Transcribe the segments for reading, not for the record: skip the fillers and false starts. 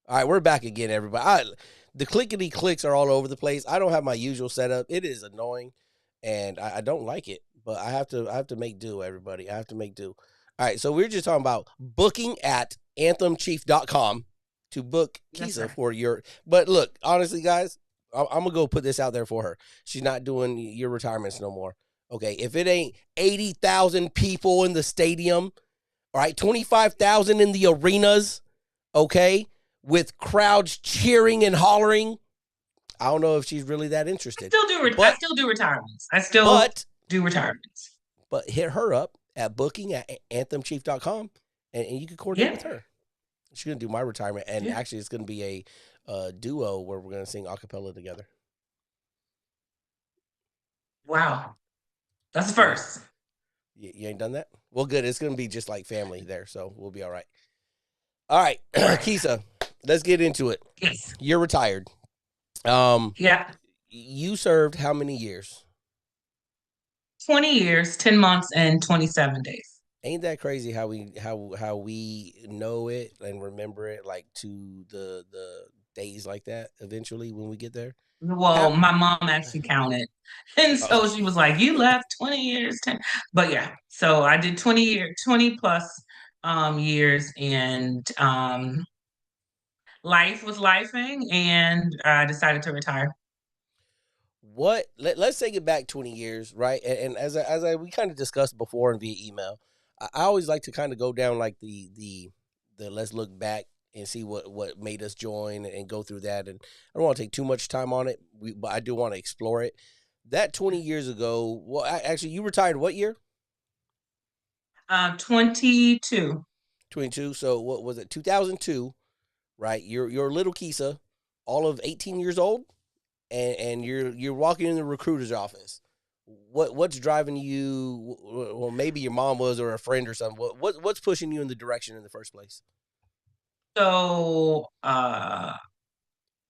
All right, we're back again, everybody. The clickety clicks are all over the place. I don't have my usual setup. It is annoying, and I don't like it. But I have to make do, everybody. I have to make do. All right, so we're just talking about booking at anthemchief.com to book That's Keisa right. for your. But look, honestly, guys, I'm gonna go put this out there for her. She's not doing your retirements no more. Okay, if it ain't 80,000 people in the stadium, all right, 25,000 in the arenas, okay, with crowds cheering and hollering. I don't know if she's really that interested. I But still do retirements. I still but do retirements. but hit her up at booking at anthemchief.com and you can coordinate Yeah. with her. She's gonna do my retirement, and Yeah. actually it's gonna be a duo where we're gonna sing a cappella together. Wow. That's the Yeah. first. You ain't done that? Well, good. It's gonna be just like family there, so we'll be all right. All right, Right. Keisa, let's get into it. Yes. You're retired. Um, Yeah. you served how many years? 20 years, 10 months, and 27 days. Ain't that crazy how we know it and remember it like to the days like that eventually when we get there? Well, How my mom actually counted. And oh, so she was like, you left 20 years, 10. But yeah, so I did 20 plus years, and life was lifing, and I decided to retire. let's take it back 20 years, right? And as I we kind of discussed before and via email, I always like to kind of go down like the let's look back and see what made us join and go through that. And I don't want to take too much time on it, but I do want to explore it. That 20 years ago, well, actually, you retired what year? 22. 22. So what was it? 2002, right? You're little Kisa, all of 18 years old, and you're walking in the recruiter's office. What's driving you? Well, maybe your mom was or a friend or something. What's pushing you in the direction in the first place? So I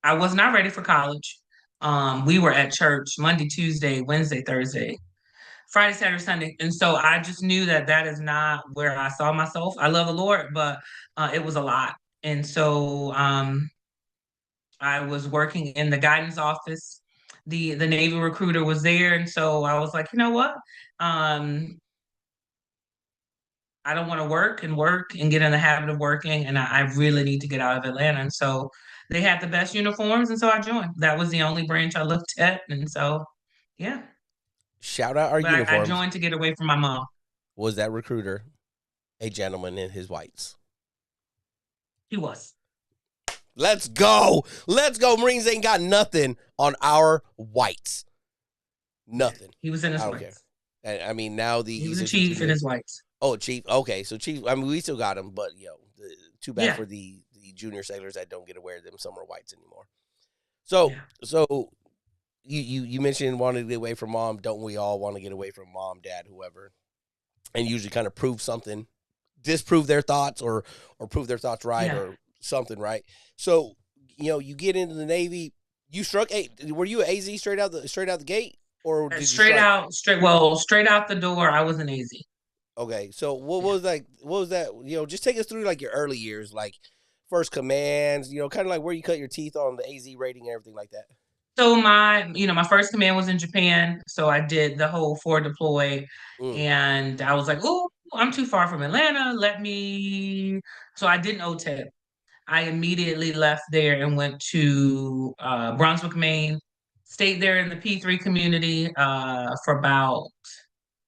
was not ready for college. We were at church Monday, Tuesday, Wednesday, Thursday, Friday, Saturday, Sunday. And so I just knew that that is not where I saw myself. I love the Lord, but it was a lot. And so I was working in the guidance office. The Navy recruiter was there. And so I was like, you know what? Um, I don't want to work and get in the habit of working. And I really need to get out of Atlanta. And so they had the best uniforms. And so I joined. That was the only branch I looked at. And so, yeah. Shout out our But I uniforms. joined to get away from my mom. Was that recruiter a gentleman in his whites? He was. Let's go. Let's go. Marines ain't got nothing on our whites. Nothing. He was in his I don't care. whites. And I mean, now He was he's a a chief in continuing. his whites. Oh, Chief. Okay, so Chief. I mean, we still got him, but too bad Yeah. for the junior sailors that don't get to wear them summer whites anymore. So Yeah. so you mentioned wanting to get away from mom. Don't we all want to get away from mom, dad, whoever, and usually kind of prove something, disprove their thoughts or prove their thoughts right Yeah. or something, right? So you get into the Navy. You struck. Were you an AZ straight out the gate, or did you strike? Straight out the door, I was an AZ. Okay, so what Yeah. was like? What was that? Just take us through like your early years, like first commands. Kind of like where you cut your teeth on the AZ rating and everything like that. So my first command was in Japan. So I did the whole four deploy, Mm. and I was like, oh, I'm too far from Atlanta. So I didn't OTEP. I immediately left there and went to Brunswick, Maine. Stayed there in the P3 community for about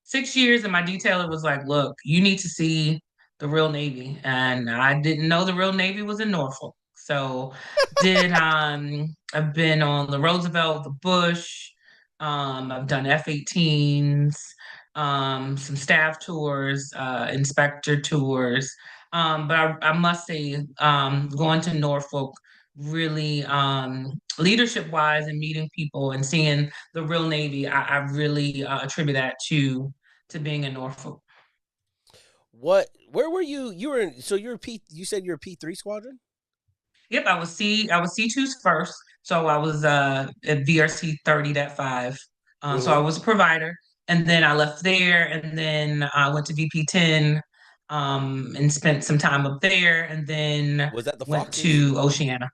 6 years. And my detailer was like, look, you need to see the real Navy. And I didn't know the real Navy was in Norfolk. So did I've been on the Roosevelt, the Bush, I've done F-18s, some staff tours, inspector tours. But I must say, going to Norfolk really leadership wise and meeting people and seeing the real Navy, I really attribute that to being in Norfolk. What? Where were you? You were in. So you're a P. You said you're a P3 squadron. Yep, I was C2s first. So I was at VRC 30.5. So I Mm-hmm. was a provider. And then I left there and then I went to VP 10. and spent some time up there, and then Was that the went Foxes to Oceana.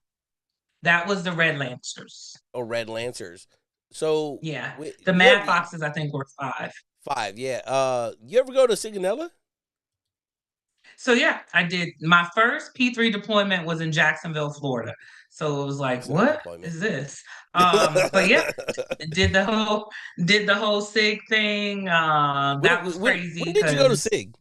That was the Red Lancers. or Red Lancers? So Yeah, the you ever Mad Foxes, I think, were five. five? Yeah. You ever go to Sigonella? So yeah, I did. My first P3 deployment was in Jacksonville, Florida. So it was like, That's a nice what deployment. is this? But yeah, did the whole did the whole SIG thing. That was When crazy did you go to because Sig?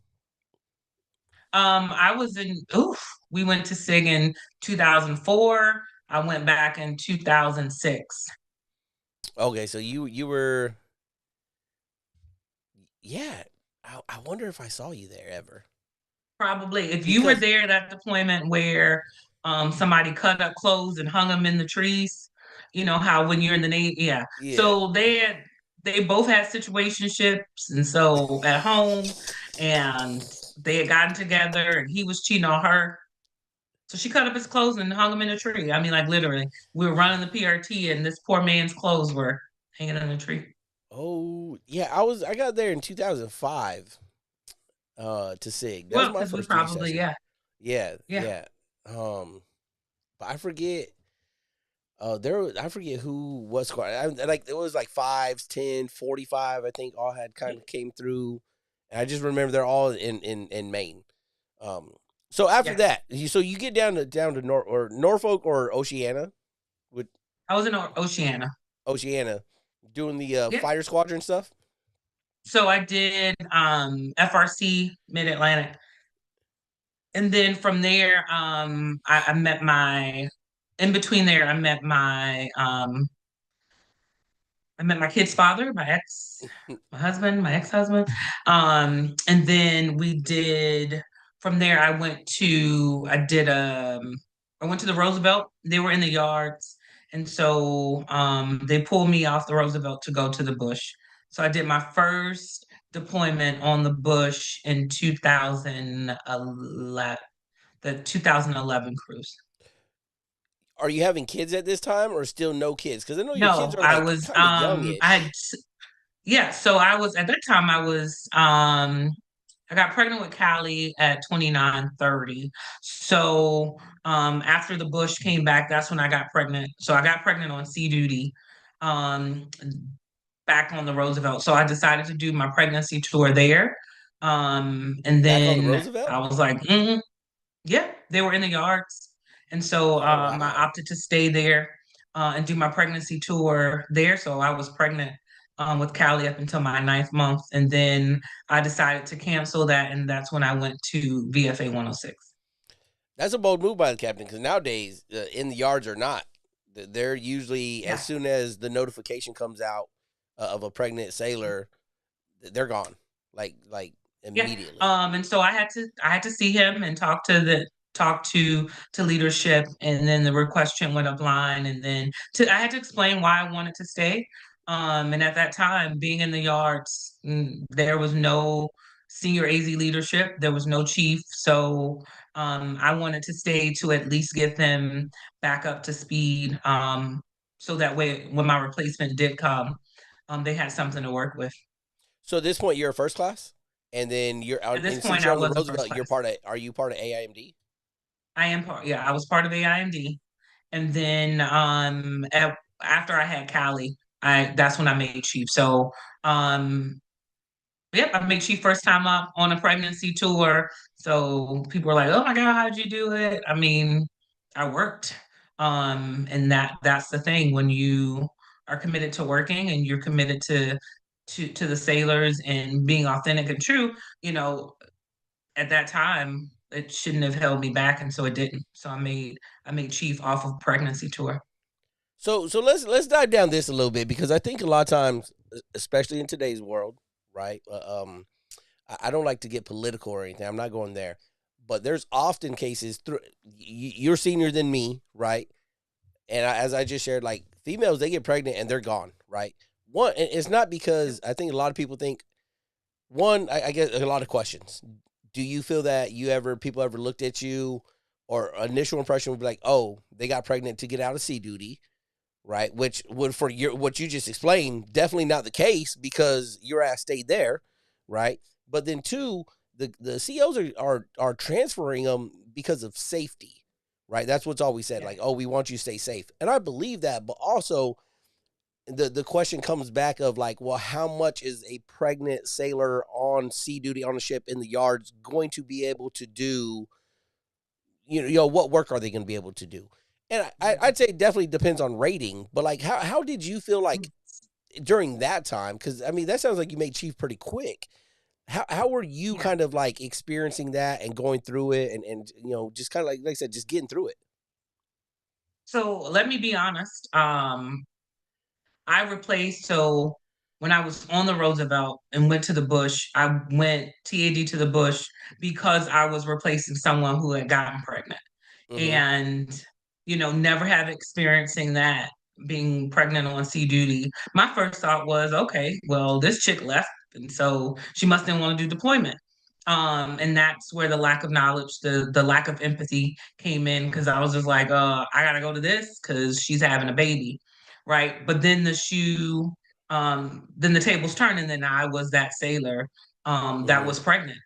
I was in oof, we went to SIG in 2004. I went back in 2006. Okay, so you were yeah. I wonder if I saw you there ever Probably if you were because there, that deployment where somebody cut up clothes and hung them in the trees, you know how when you're in the Navy, yeah. yeah. So they both had situationships, and so at home, and they had gotten together, and he was cheating on her. So she cut up his clothes and hung him in a tree. I mean, like literally, we were running the PRT, and this poor man's clothes were hanging in a tree. Oh yeah, I got there in 2005 to Sig. That was Well, my because we first duty probably, session. yeah, Yeah, yeah, yeah. Um but I forget I forget who was squad. Like it was like fives, 10, 45. I think all had kind of came through. And I just remember they're all in Maine. Um so after yeah. that, so you get down to Norfolk or Oceana with I was in Oceana. Oceana doing the Yeah. fighter squadron stuff. So I did FRC Mid Atlantic, and then from there, I met my in between there, I met my kid's father, my ex-husband. And then we did from there. I went to the Roosevelt. They were in the yards, and so they pulled me off the Roosevelt to go to the Bush. So I did my first deployment on the Bush in 2011, the 2011 cruise. Are you having kids at this time or still no kids? Because I know your kids No, are I like was kind of I youngish. had yeah, so I was at that time I got pregnant with Callie at 29, 30. So after the Bush came back, that's when I got pregnant. So I got pregnant on sea duty, um back on the Roosevelt. So I decided to do my pregnancy tour there. And Back on the then Roosevelt? I was like, yeah, they were in the yards. And so Oh I wow. opted to stay there and do my pregnancy tour there. So I was pregnant with Callie up until my ninth month. And then I decided to cancel that. And that's when I went to VFA 106. That's a bold move by the captain because nowadays in the yards or not, they're usually as Yeah. soon as the notification comes out of a pregnant sailor, they're gone like Yeah. immediately. And so I had to see him and talk to leadership, and then the request went up line, and then I had to explain why I wanted to stay. And at that time, being in the yards, there was no senior AZ leadership, there was no chief, so I wanted to stay to at least get them back up to speed. So that way, when my replacement did come, they had something to work with. So at this point, you're a first class, and then you're At on. this And since point, you're I on the was a first Roosevelt, you're class. part of. Are you part of AIMD? I am part, yeah, I was part of AIMD. And then after I had Callie, I that's when I made chief. So yep, I made chief first time up on a pregnancy tour. So people were like, "Oh my God, how'd you do it?" I mean, I worked. And that's the thing when you are committed to working and you're committed to the sailors and being authentic and true, you know, at that time, it shouldn't have held me back, and so it didn't. So I made chief off of pregnancy tour. So let's dive down this a little bit because I think a lot of times, especially in today's world, right? I don't like to get political or anything. I'm not going there, but there's often cases through you're senior than me, right? And as I just shared, like females, they get pregnant and they're gone, right? One, and it's not because I think a lot of people think one. I get a lot of questions. Do you feel that people ever looked at you, or initial impression would be like, oh, they got pregnant to get out of sea duty, right? Which would for your what you just explained, definitely not the case because your ass stayed there, right? But then two, the COs are transferring them because of safety, right? That's what's always said. Yeah. Like, oh, we want you to stay safe, and I believe that. But also, the question comes back of like, well, how much is a pregnant sailor on sea duty on a ship in the yards going to be able to do? What work are they going to be able to do? And I'd say it definitely depends on rating. But like, how did you feel like during that time? Because I mean, that sounds like you made chief pretty quick. How were you Yeah. kind of like experiencing that and going through it and just kind of like I said, just getting through it? So let me be honest. I replaced, so when I was on the Roosevelt and went to the bush, I went TAD to the bush because I was replacing someone who had gotten pregnant. Mm-hmm. And, never have experiencing that, being pregnant on sea duty. My first thought was, okay, well, this chick left, and so she must didn't want to do deployment. And that's where the lack of knowledge, the lack of empathy came in because I was just like, I gotta go to this because she's having a baby, right? But then then the tables turned, and then I was that sailor that Mm-hmm. was pregnant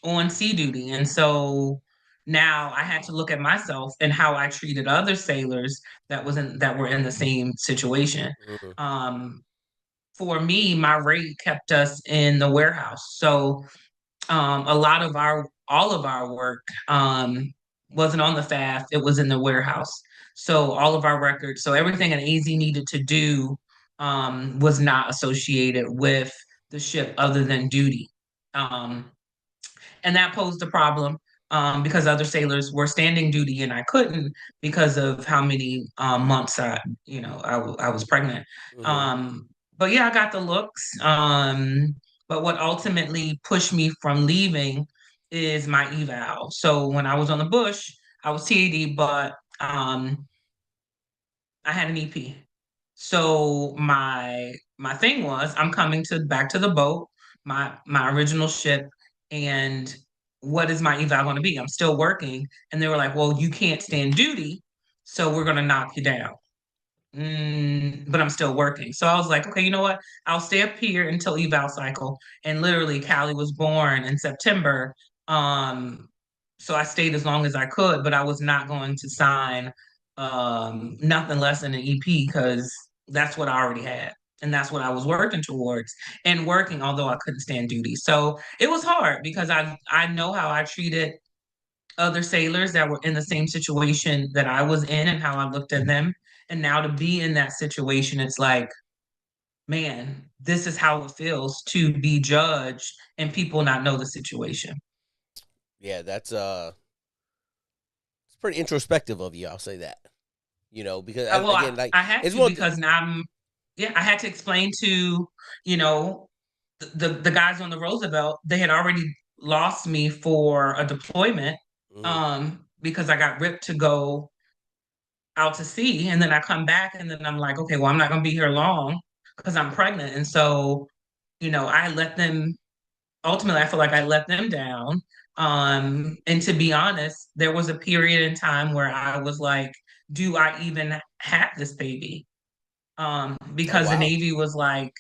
on sea duty. And so now I had to look at myself and how I treated other sailors that were in the same situation. Mm-hmm. Um, for me, my rate kept us in the warehouse. So a lot of our all of our work wasn't on the FAF, it was in the warehouse. So all of our records, so everything an AZ needed to do was not associated with the ship other than duty. Um, and that posed a problem because other sailors were standing duty and I couldn't because of how many months I was pregnant. Mm-hmm. But yeah, I got the looks. But what ultimately pushed me from leaving is my eval. So when I was on the bush, I was TAD, but I had an EP. So my thing was I'm coming to back to the boat, my original ship, and what is my eval going to be? I'm still working. And they were like, well, you can't stand duty, so we're going to knock you down. But I'm still working. So I was like, okay, you know what? I'll stay up here until eval cycle. And literally, Callie was born in September. Um, so I stayed as long as I could, but I was not going to sign nothing less than an EP because that's what I already had. And that's what I was working towards and working, although I couldn't stand duty. So it was hard because I know how I treated other sailors that were in the same situation that I was in and how I looked at them. And now to be in that situation, it's like, man, this is how it feels to be judged and people not know the situation. Yeah, that's it's pretty introspective of you. I'll say that. Because Well, again, like I had it's to one. because now yeah, I had to explain to, you know, the guys on the Roosevelt, they had already lost me for a deployment Mm-hmm. because I got ripped to go out to sea. And then I come back and then I'm like, okay, well, I'm not going to be here long because I'm pregnant. And so, I let them, ultimately, I feel like I let them down. And to be honest, there was a period in time where I was like, do I even have this baby? Oh Because the wow. Navy was like,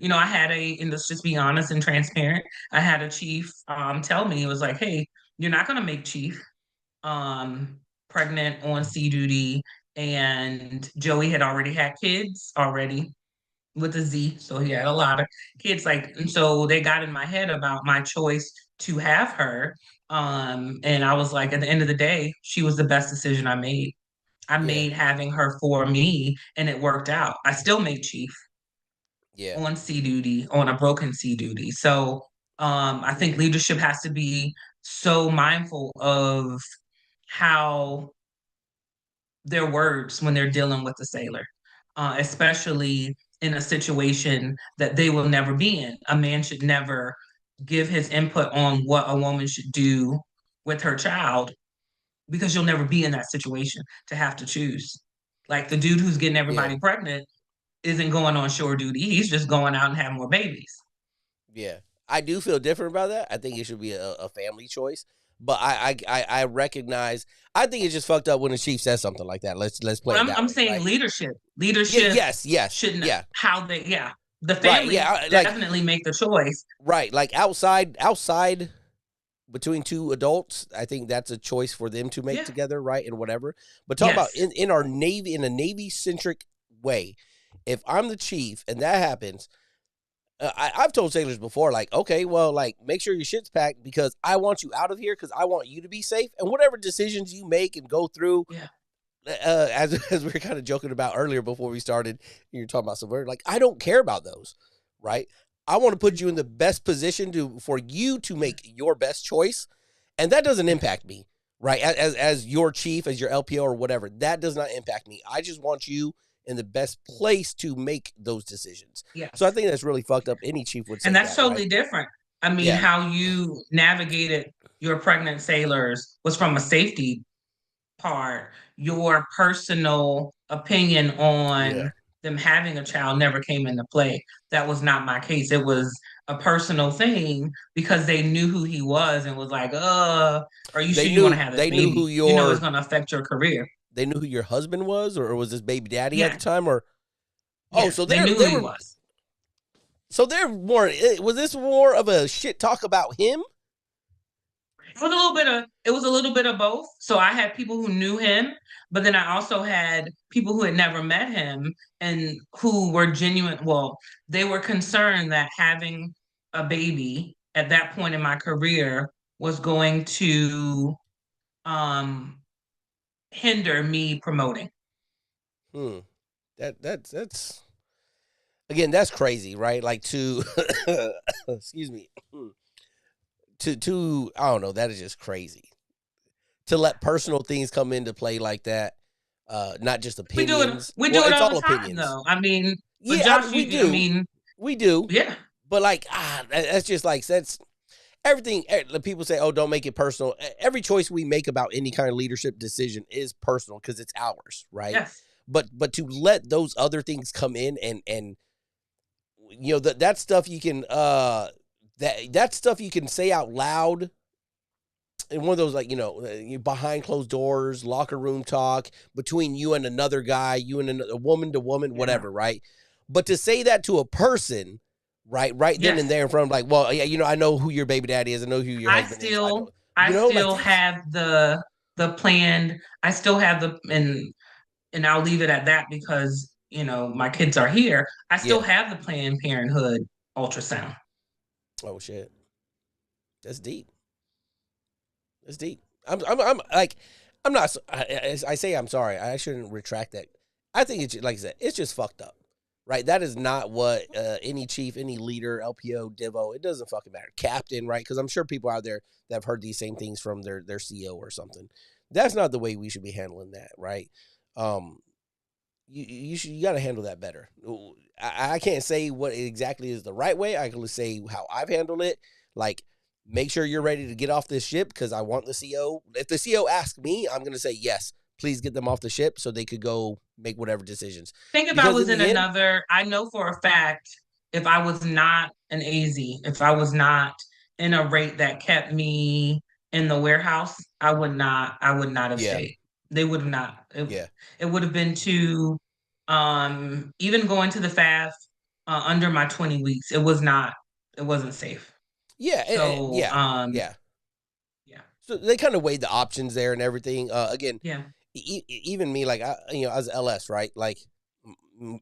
I had and let's just be honest and transparent. I had a chief tell me, it was like, hey, you're not going to make chief um, pregnant on sea duty, and Joey had already had kids already with a Z, so he had a lot of kids. Like, and so they got in my head about my choice to have her. And I was like, at the end of the day, she was the best decision I made. I Yeah. made having her for me, and it worked out. I still made chief Yeah. on sea duty, on a broken sea duty. So I think leadership has to be so mindful of how their words when they're dealing with the sailor, especially in a situation that they will never be in. A man should never give his input on what a woman should do with her child because you'll never be in that situation to have to choose. Like the dude who's getting Yeah. everybody pregnant isn't going on shore duty. He's just going out and having more babies. Yeah. I do feel different about that. I think it should be a family choice. But I recognize. I think it's just fucked up when the chief says something like that. Let's But play it I'm that I'm way, saying right? leadership. Yeah. Leadership Yes. Yes. shouldn't Yeah. how they yeah. The Right. family Yeah. Like definitely make the choice. right. Like outside. between two adults, I think that's a choice for them to make Yeah. together, right? And whatever. But talk about Yes. in our Navy, in a Navy centric way, if I'm the chief and that happens, I've told sailors before, like, okay, well, like, make sure your shit's packed because I want you out of here because I want you to be safe. And whatever decisions you make and go through, Yeah. as we were kind of joking about earlier before we started, you're talking about subvert. Like, I don't care about those, right? I want to put you in the best position for you to Yeah. make your best choice, and that doesn't Yes. impact me, right? As your chief, as your LPO or whatever, that does not impact me. I just want you in the best place to make those decisions. So I Yes. think that's really fucked up. Any chief would And say that's that, right? totally different. I mean, Yeah, how you navigated your pregnant sailors was from a safety part. Your personal opinion yeah. on them having a child never came into play. That was not my case. It was a personal thing because they knew who he was and was like, are you They sure you want knew to have this they knew who baby? You know it's your gonna affect your career. they knew who your husband was, or was this baby daddy at the Yeah, time, or oh, yeah. so They knew who they he were was. so they're more. Was this more of a shit talk about him? It was a little bit of both. So I had people who knew him, but then I also had people who had never met him and who were genuine. Well, they were concerned that having a baby at that point in my career was going to um hinder me promoting. Hmm. That's again, that's crazy, right? Like to excuse me, to I don't know, that is just crazy to let personal things come into play like that. Not just opinions. We Well, do it it's all the all time opinions. though. I mean, but Yeah, Josh, I do, mean, we do, yeah, but like that's just like that's everything. People say, "Oh, don't make it personal." Every choice we make about any kind of leadership decision is personal because it's ours, right? yes. But to let those other things come in and that stuff you can that stuff you can say out loud in one of those, like, behind closed doors, locker room talk between you and another guy, you and a woman to woman, Yeah. whatever, right? But to say that to a person, right then and Yes. there, in front of, like, well, yeah, I know who your baby daddy is, I know who your I husband is, I still know, I like still that's have the planned I still have the and I'll leave it at that because my kids are here. I still yeah. have the Planned Parenthood ultrasound. Oh shit, that's deep. That's deep. I'm like, I'm not. I say I'm sorry. I shouldn't retract that. I think it's like I said. It's just fucked up, right? That is not what any chief, any leader, LPO, Divo. It doesn't fucking matter. Captain, right? Because I'm sure people out there that have heard these same things from their CEO or something. That's not the way we should be handling that, right? Um, you got to handle that better. I can't say what exactly is the right way. I can only say how I've handled it. Like, make sure you're ready to get off this ship because I want the CO. If the CO asks me, I'm going to say yes. Please get them off the ship so they could go make whatever decisions. Think if I Because was in in the end, another, I know for a fact if I was not an AZ, if I was not in a rate that kept me in the warehouse, I would not have yeah, stayed. They would have not. yeah, It would have been too even going to the fast under my 20 weeks, it wasn't safe. yeah, So yeah, yeah. yeah. So they kind of weighed the options there and everything. Again, Yeah. even me, like, as LS, right? Like,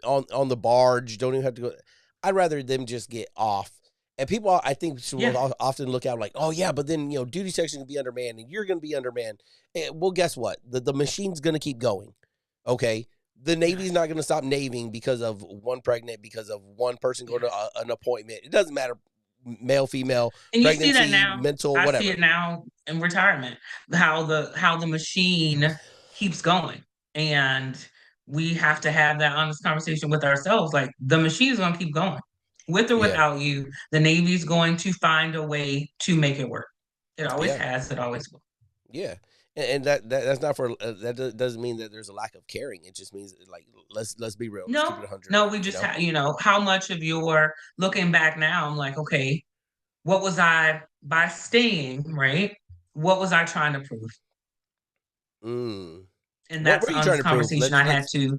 on the barge, don't even have to go. I'd rather them just get off. And people, I think, will Yeah. often look out like, oh yeah, but then duty section can be undermanned, and you're going to be undermanned. Well, guess what? The machine's going to keep going. Okay, the Navy's Yes. not going to stop naving because of one pregnant, because of one person going to Yes. an appointment. It doesn't matter, male, female, And you see that pregnancy, now. mental, I see it whatever. now in retirement, how the machine keeps going. And we have to have that honest conversation with ourselves. Like the machine is gonna keep going. With or Yeah, without you, the Navy's going to find a way to make it work. It always yeah. has, it always will. Yeah, and that's not for doesn't mean that there's a lack of caring. It just means, like, let's be real. Let's keep No, it 100. no, we just have, how much of your looking back now, I'm like, okay, what was I by staying, right? What was I trying to prove? Mm. And What that's were the you trying honest to prove? conversation I had to,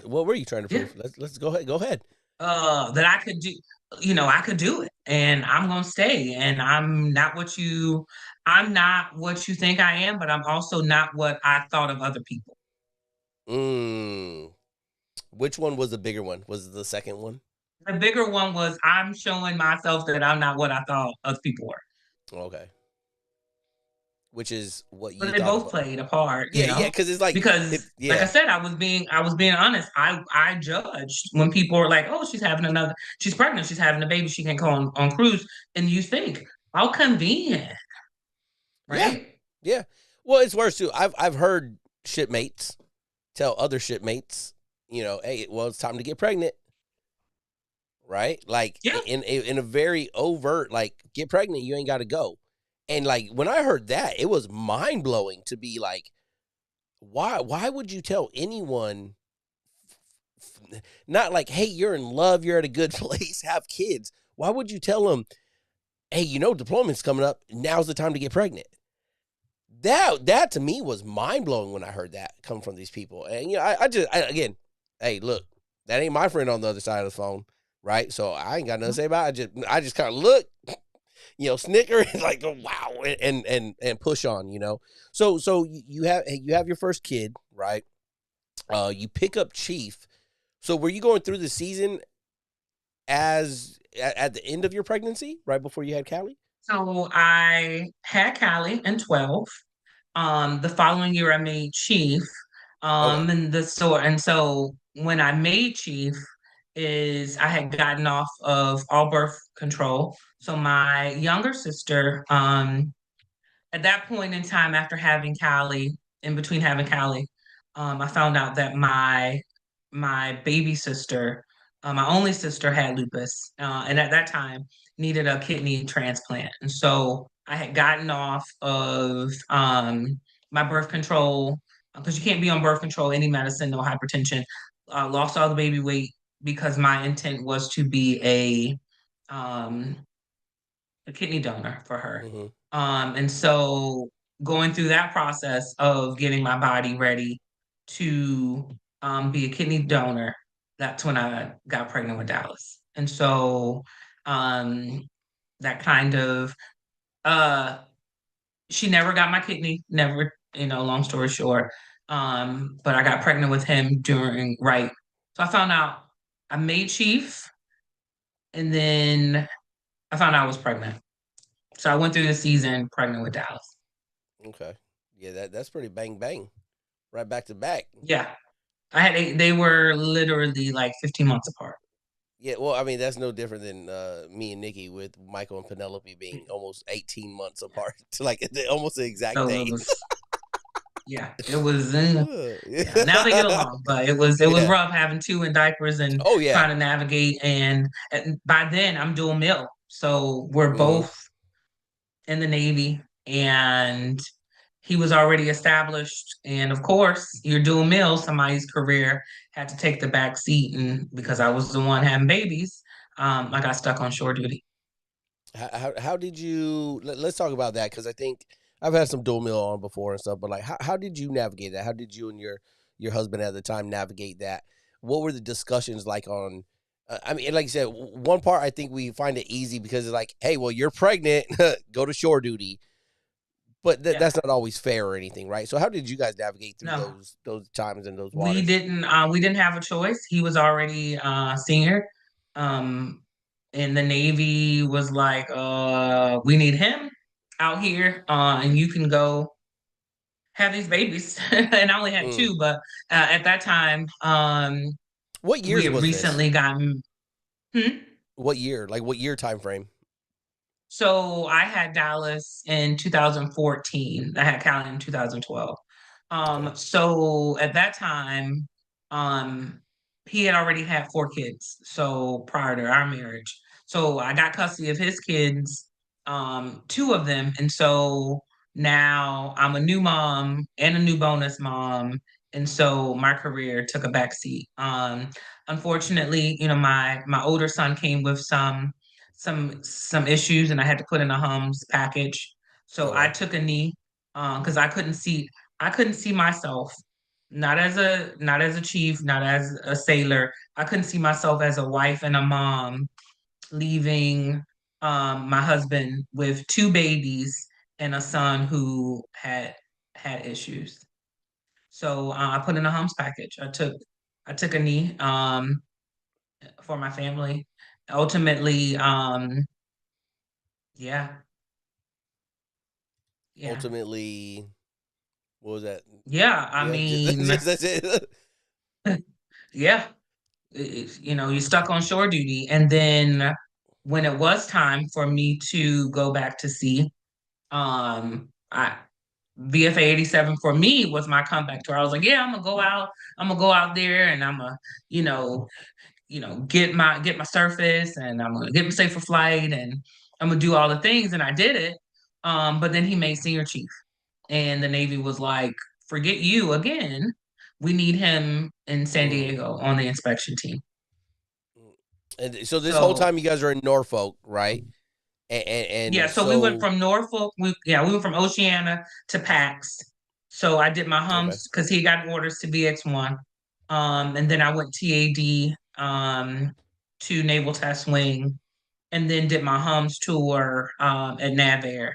What were you trying to yeah, prove? Let's go ahead. Go ahead. that I could do, I could do it and I'm gonna stay and I'm not what you I'm not what you think I am, but I'm also not what I thought of other people. Mm. Which one was the bigger one? Was it the second one? The bigger one was I'm showing myself that I'm not what I thought other people were. Okay. Which is what But you they thought of. both played a part, Yeah, yeah, because it's like because if like I yeah, said, I was being honest. I judged when people were like, "Oh, she's pregnant, she's having a baby, she can go on cruise," and you think, "How convenient," yeah, right? yeah. Well, it's worse too. I've heard shipmates tell other shipmates, hey, well, it's time to get pregnant, right? Like Yeah, in a very overt, like, get pregnant, you ain't got to go. And like when I heard that, it was mind blowing to be like, why would you tell anyone? Not like, hey, you're in love, you're at a good place, have kids. Why would you tell them, hey, deployment's coming up, now's the time to get pregnant? That to me was mind blowing when I heard that come from these people. And again, hey, look, that ain't my friend on the other side of the phone, right? So I ain't got nothing to say about it. I just kind of look, snicker and like, oh, wow, and push on, So you have your first kid, right? You pick up Chief. So were you going through the season at the end of your pregnancy, right before you had Callie? so I had Callie in 12. The following year I made Chief. Okay, And so when I made Chief is I had gotten off of all birth control. So my younger sister, at that point in time after having Callie, in between having Callie, I found out that my baby sister, my only sister, had lupus, and at that time needed a kidney transplant. And so I had gotten off of my birth control because you can't be on birth control, any medicine, no hypertension. Lost all the baby weight because my intent was to be um, a kidney donor for her. mm-hmm. And so going through that process of getting my body ready to be a kidney donor, that's when I got pregnant with Dallas. And so um, that kind of, uh, she never got my kidney, never, long story short. But I got pregnant with him during, right. So I found out I made Chief and then I found out I was pregnant. So I went through the season pregnant with Dallas. Okay, yeah, that's pretty bang bang, right back to back. Yeah. They were literally like 15 months apart. Yeah, well, I mean, that's no different than me and Nikki with Michael and Penelope being almost 18 months apart, to like almost the exact So it date. was, yeah, it was, yeah. Now they get Yeah. along, but it was Yeah. rough having two in diapers and Oh yeah. trying to navigate. And by then I'm dual mil, so we're Hmm. both in the Navy, and he was already established. And of course, you're dual mil, somebody's career had to take the back seat, and because I was the one having babies, I got stuck on shore duty. How did you? Let's talk about that, because I think I've had some dual meal on before and stuff. But like, how did you navigate that? How did you and your husband at the time navigate that? What were the discussions like on? I mean, like you said, one part I think we find it easy because it's like, hey, well, you're pregnant, go to shore duty. But Yeah, that's not always fair or anything, right? So how did you guys navigate through no, those times and those we waters? didn't. We didn't have a choice. He was already senior, um, and the Navy was like, "We need him out here, and you can go have these babies." And I only had Mm. two, but at that time, What we years had was this? recently gotten. Hmm? What year? Like what year time frame? So I had Dallas in 2014. I had Callie in 2012. Okay. So at that time, um, he had already had four kids. So prior to our marriage, so I got custody of his kids, two of them, and so now I'm a new mom and a new bonus mom, and so my career took a backseat. Unfortunately, my older son came with some issues, and I had to put in a Hums package. So I Okay. took a knee because I couldn't see myself not as a chief, not as a sailor. I couldn't see myself as a wife and a mom leaving my husband with two babies and a son who had issues. So I put in a HUMS package. I took a knee for my family. Ultimately, yeah, yeah, Ultimately, what was that? yeah. I Yeah, mean, just that's it. yeah. You're stuck on shore duty, and then when it was time for me to go back to sea, I VFA 87 for me was my comeback tour. I was like, yeah, I'm gonna go out there and I'm gonna, you know, get my surface and I'm gonna get safe for flight and I'm gonna do all the things and I did it. But then he made senior chief and the Navy was like, forget you again. We need him in San Mm. Diego on the inspection team. And so this whole So time you guys are in Norfolk, right? yeah, And so we went so from Norfolk. We went from Oceana to PAX. So I did my okay, humps because he got orders to VX1. And then I went TAD to Naval Test Wing, and then did my hums tour at Navair.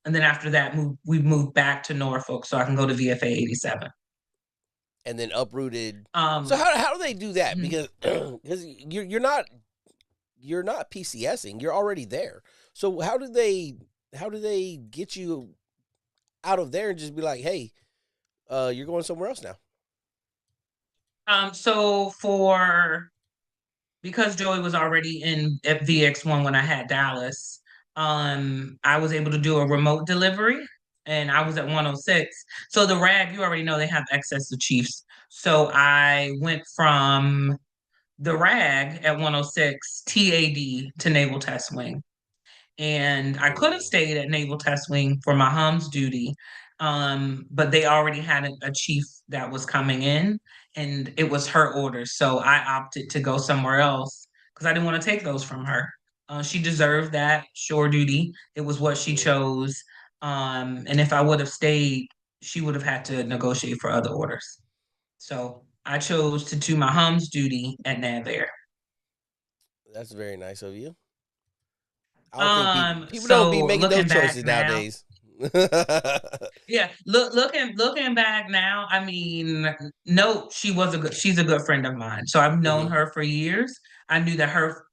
And then after that, we moved back to Norfolk so I can go to VFA 87. and then uprooted. So Um, how do they do that? mhm. Because you're not PCSing. You're already there. So how do they get you out of there and just be like, hey, you're going somewhere else now? So for because Joey was already in at VX1 when I had Dallas, I was able to do a remote delivery and I was at 106. So the RAG, you already know they have access to chiefs. So I went from the RAG at 106 TAD to Naval Test Wing. And I could have Mm, stayed at Naval Test Wing for my HUMS duty, but they already had a chief that was coming in, and it was her orders. So I opted to go somewhere else because I didn't want to take those from her. She deserved that shore duty. It was what she mm. chose. And if I would have stayed, she would have had to negotiate for other orders. So I chose to do my HUMS duty at NAVAIR. That's very nice of you. I don't think people don't be So making those looking back choices now, nowadays. yeah, looking back now, I mean, no, she's a good friend of mine. So I've known Hmm. her for years. I knew that her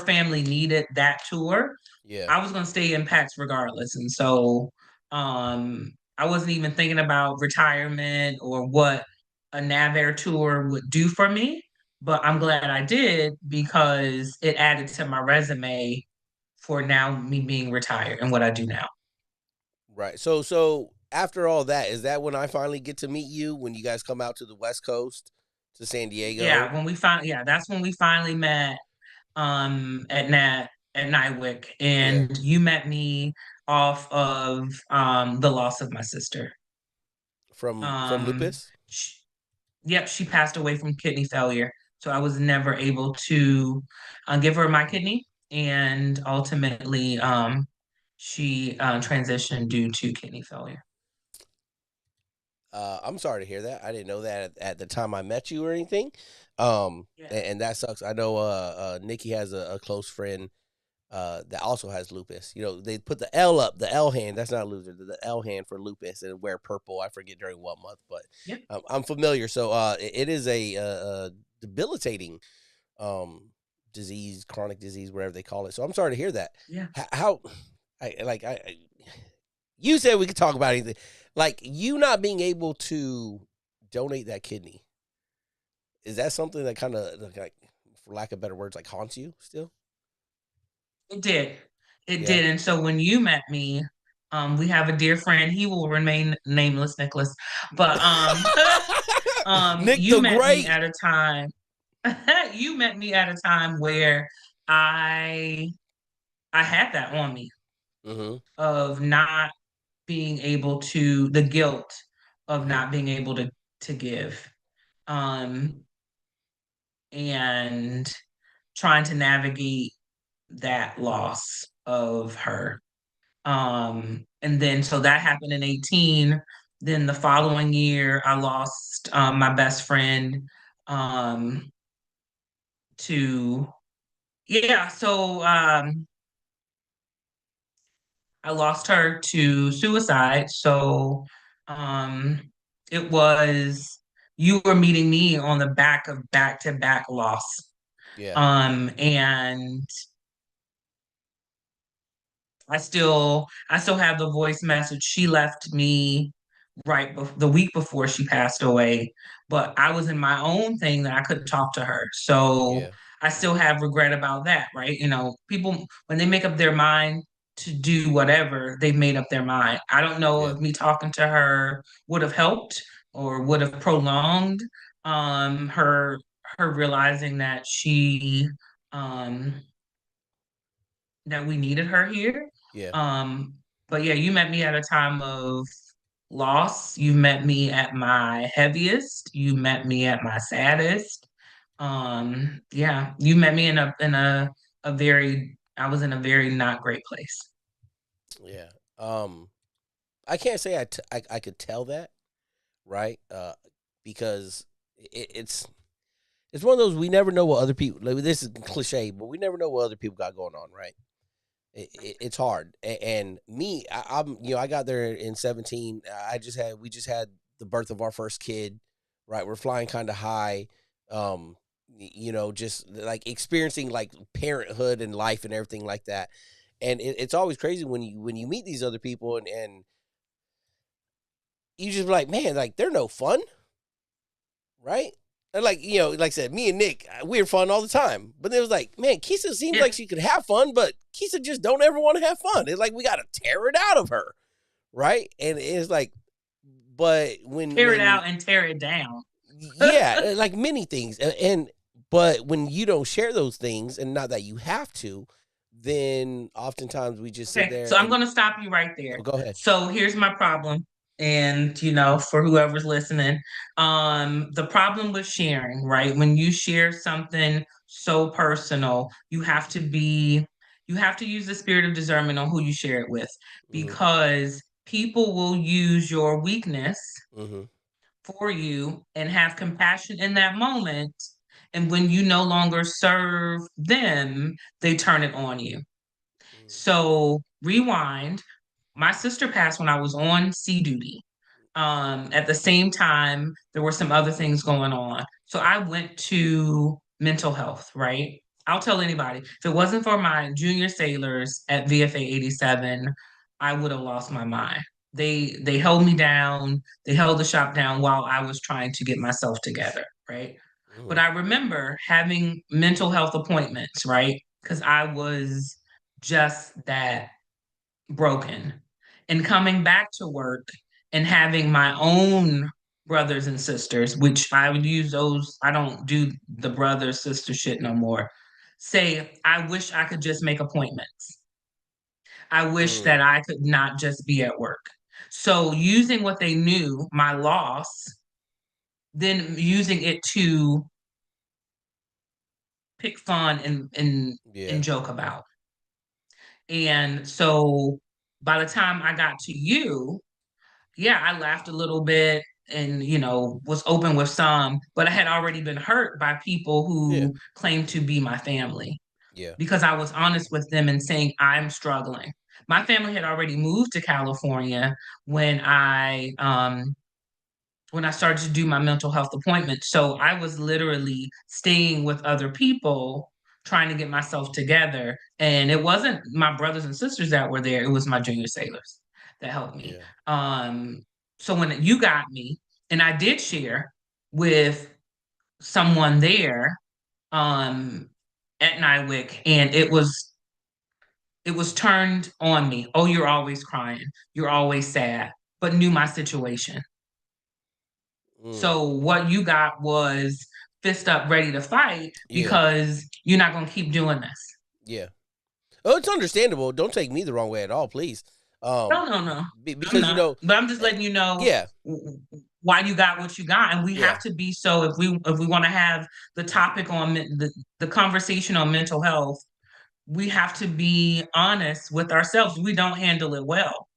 family needed that tour. Yeah. I was gonna stay in PAX regardless. And so I wasn't even thinking about retirement or what a Navair tour would do for me. But I'm glad I did because it added to my resume for now me being retired and what I do now. Right. So after all that, is that when I finally get to meet you when you guys come out to the West Coast to San Diego? Yeah, that's when we finally met at Nightwick Yeah. and you met me off of the loss of my sister. From Um lupus? sh yep, she passed away from kidney failure. So I was never able to give her my kidney and ultimately she transitioned due to kidney failure. I'm sorry to hear that. I didn't know that at the time I met you or anything. Yeah. And that sucks. I know Nikki has a close friend that also has lupus. You know, they put the L up, the L hand. That's not loser, the L hand for lupus, and wear purple. I forget during what month, but Yep. I'm familiar. So it is a debilitating um, disease, chronic disease, whatever they call it. So I'm sorry to hear that. Yeah. How you said we could talk about anything, like you not being able to donate that kidney. Is that something that kind of like, for lack of better words, like haunts you still? It did. It Yeah. did. And so when you met me, we have a dear friend. He will remain nameless, Nicholas. But Nick you the met me Great. at a time. You met me at a time where I I had that on me Mm-hmm. of not being able to the guilt of Mm-hmm. not being able to give. Um, and trying to navigate that loss of her. And then so that happened in 18. Then the following year, I lost my best friend um, to, yeah. So I lost her to suicide. So um, it was, you were meeting me on the back of back to back loss. Yeah. And I still have the voice message. She left me the week before she passed away, but I was in my own thing that I couldn't talk to her. So Yeah. I still have regret about that, right? You know, people when they make up their mind to do whatever, they've made up their mind. I don't know Yeah. if me talking to her would have helped or would have prolonged her realizing that um that we needed her here. Yeah. Um, but yeah, you met me at a time of loss. You met me at my heaviest. You met me at my saddest. Yeah, you met me in a very I was in a very not great place. Yeah. I can't say I could tell that, right? Because it's one of those, we never know what other people, like, this is cliche, but we never know what other people got going on, right? It's hard. And me, I'm, I got there in 17. We just had the birth of our first kid, right? We're flying kind of high. Just like experiencing like parenthood and life and everything like that. And it's always crazy when you meet these other people, and you just be like, man, like they're no fun, right? And like, like I said, me and Nick, we were fun all the time. But it was like, man, Keisa seems Yeah, like she could have fun, but Keisa just don't ever want to have fun. It's like we got to tear it out of her, right? And it's like, but tear it out and tear it down. yeah, like many things, but when you don't share those things, and not that you have to, then oftentimes we just sit Okay, there so I'm and going to stop you right oh, there. go ahead. So here's my problem. And, for whoever's listening, the problem with sharing, right? When you share something so personal, you have to use the spirit of discernment on who you share it with, Mm-hmm. because people will use your weakness Mm-hmm. for you and have compassion in that moment. And when you no longer serve them, they turn it on you. So rewind. My sister passed when I was on sea duty. At the same time, there were some other things going on. So I went to mental health, right? I'll tell anybody, if it wasn't for my junior sailors at VFA 87, I would have lost my mind. They held me down, they held the shop down while I was trying to get myself together, right? Mm-hmm. But I remember having mental health appointments, right? Because I was just that broken, and coming back to work and having my own brothers and sisters, which I would use those, I don't do the brother sister shit no more. Say, I wish I could just make appointments. I wish Mm-hmm. that I could not just be at work. So, using what they knew, my loss, then using it to pick fun and Yeah. joke about. And so by the time I got to you, yeah, I laughed a little bit and, was open with some, but I had already been hurt by people Yeah. who claimed to be my family Yeah. because I was honest with them and saying, I'm struggling. My family had already moved to California when I started to do my mental health appointment. So I was literally staying with other people trying to get myself together. And it wasn't my brothers and sisters that were there, it was my junior sailors that helped me. Yeah. Um, so when you got me, and I did share with someone there um, at Nywick, and it was turned on me. Oh, you're always crying. You're always sad, but knew my situation. Mm. So what you got was fist up, ready to fight Yeah. because you're not going to keep doing this. Yeah. Oh, it's understandable. Don't take me the wrong way at all, please. No, no, no. I'm Because not. But I'm just eh, letting you know yeah, why you got what you got, and we yeah, have to be so if we want to have the topic on the conversation on mental health, we have to be honest with ourselves. We don't handle it well,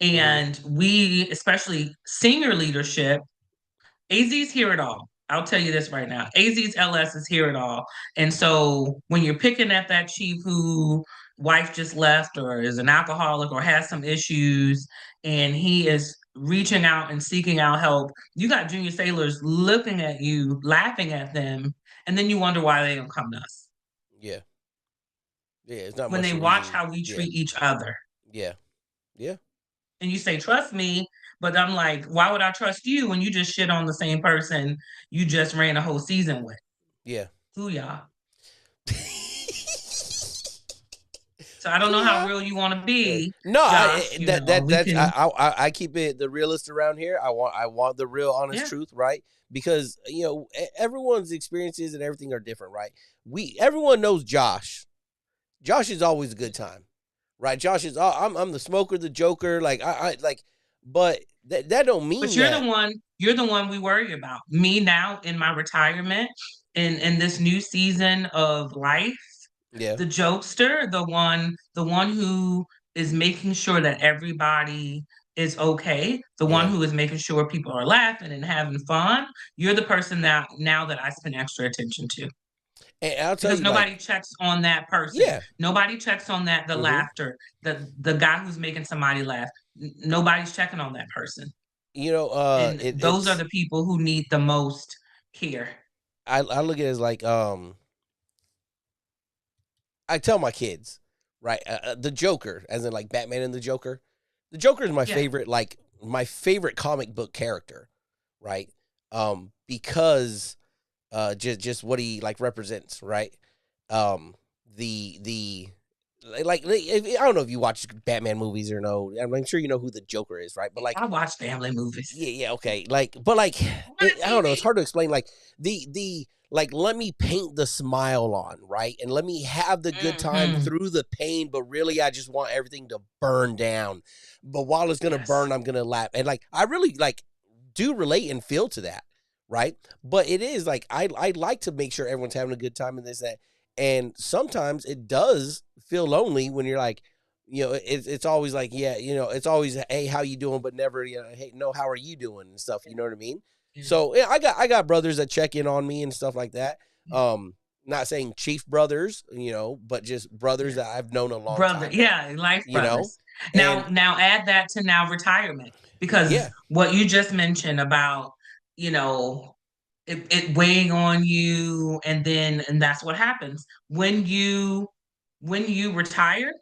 mm-hmm. and we, especially senior leadership, AZ's hear it all. I'll tell you this right now. AZ's LS is hear it all. And so when you're picking at that chief who wife just left or is an alcoholic or has some issues and he is reaching out and seeking out help, you got junior sailors looking at you, laughing at them, and then you wonder why they don't come to us Yeah. Yeah. It's not when much they of a watch reason. how we Yeah. treat each other. Yeah. Yeah. And you say, trust me. But I'm like, why would I trust you when you just shit on the same person you just ran a whole season with? Yeah. Who y'all? So I don't know how Yeah. real you want to be, No, Josh. You know, we that's can, I keep it the realist around here. I want the real honest yeah, truth, right? Because everyone's experiences and everything are different, right? Everyone knows Josh. Josh is always a good time, right? Josh is I'm the smoker, the joker, like I like, but that don't but mean that. you're the one we worry about. Me now in my retirement, in this new season of life, Yeah, the jokester, the one who is making sure that everybody is okay, the one yeah, who is making sure people are laughing and having fun. You're the person that now that I spend extra attention to and I'll tell because you, like, nobody checks on that person. yeah, Nobody checks on that the hmm laughter, the guy who's making somebody laugh. Nobody's checking on that person. And those are it's the people who need the most care. I look at it as like I tell my kids, right? The Joker, as in like Batman and the Joker. The Joker is Yeah. my favorite comic book character, right? Because just what he like represents, right? Um, the I don't know if you watch Batman movies or no. I'm sure you know who the Joker is, right? But like I watch family movies yeah, okay. Like, but like, on the I don't know. It's TV. hard to explain. Like the like, let me paint the smile on, right, and let me have the good time Hmm. through the pain. But really, I just want everything to burn down. But while it's gonna Yes. burn, I'm gonna laugh, and like, I really like do relate and feel to that, right? But it is like I like to make sure everyone's having a good time in this that, and sometimes it does feel lonely when you're like, it's always like, yeah, it's always, hey, how you doing, but never, hey, no, how are you doing and stuff. You know what I mean? Yeah. So yeah, I got brothers that check in on me and stuff like that. Not saying chief brothers, but just brothers Yeah. that I've known a long Brother. time now, Yeah, life you know, brothers. and Now add that to now retirement because yeah, what you just mentioned about, you know, it weighing on you and that's what happens when you retire.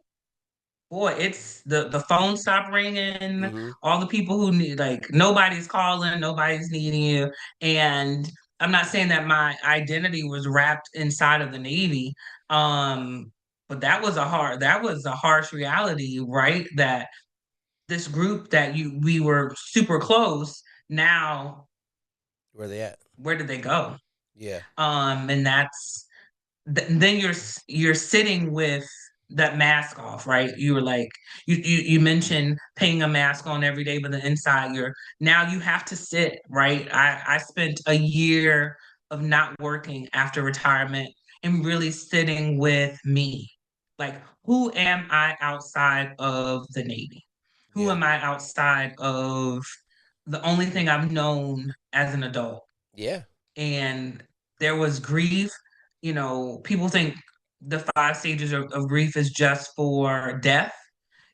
Boy, it's the phone stop ringing. mm-hmm, All the people who need like nobody's calling, nobody's needing you. And I'm not saying that my identity was wrapped inside of the Navy, um, but that was a harsh reality, right? That this group that you we were super close. Now, where they at? where did they go? Yeah, And that's then you're sitting with that mask off, right? You were like you mentioned putting a mask on every day, but the inside you're now you have to sit, right? I spent a year of not working after retirement and really sitting with me. Like, who am I outside of the Navy? Who yeah, am I outside of the only thing I've known as an adult? yeah, And there was grief. You know, people think the five stages of grief is just for death.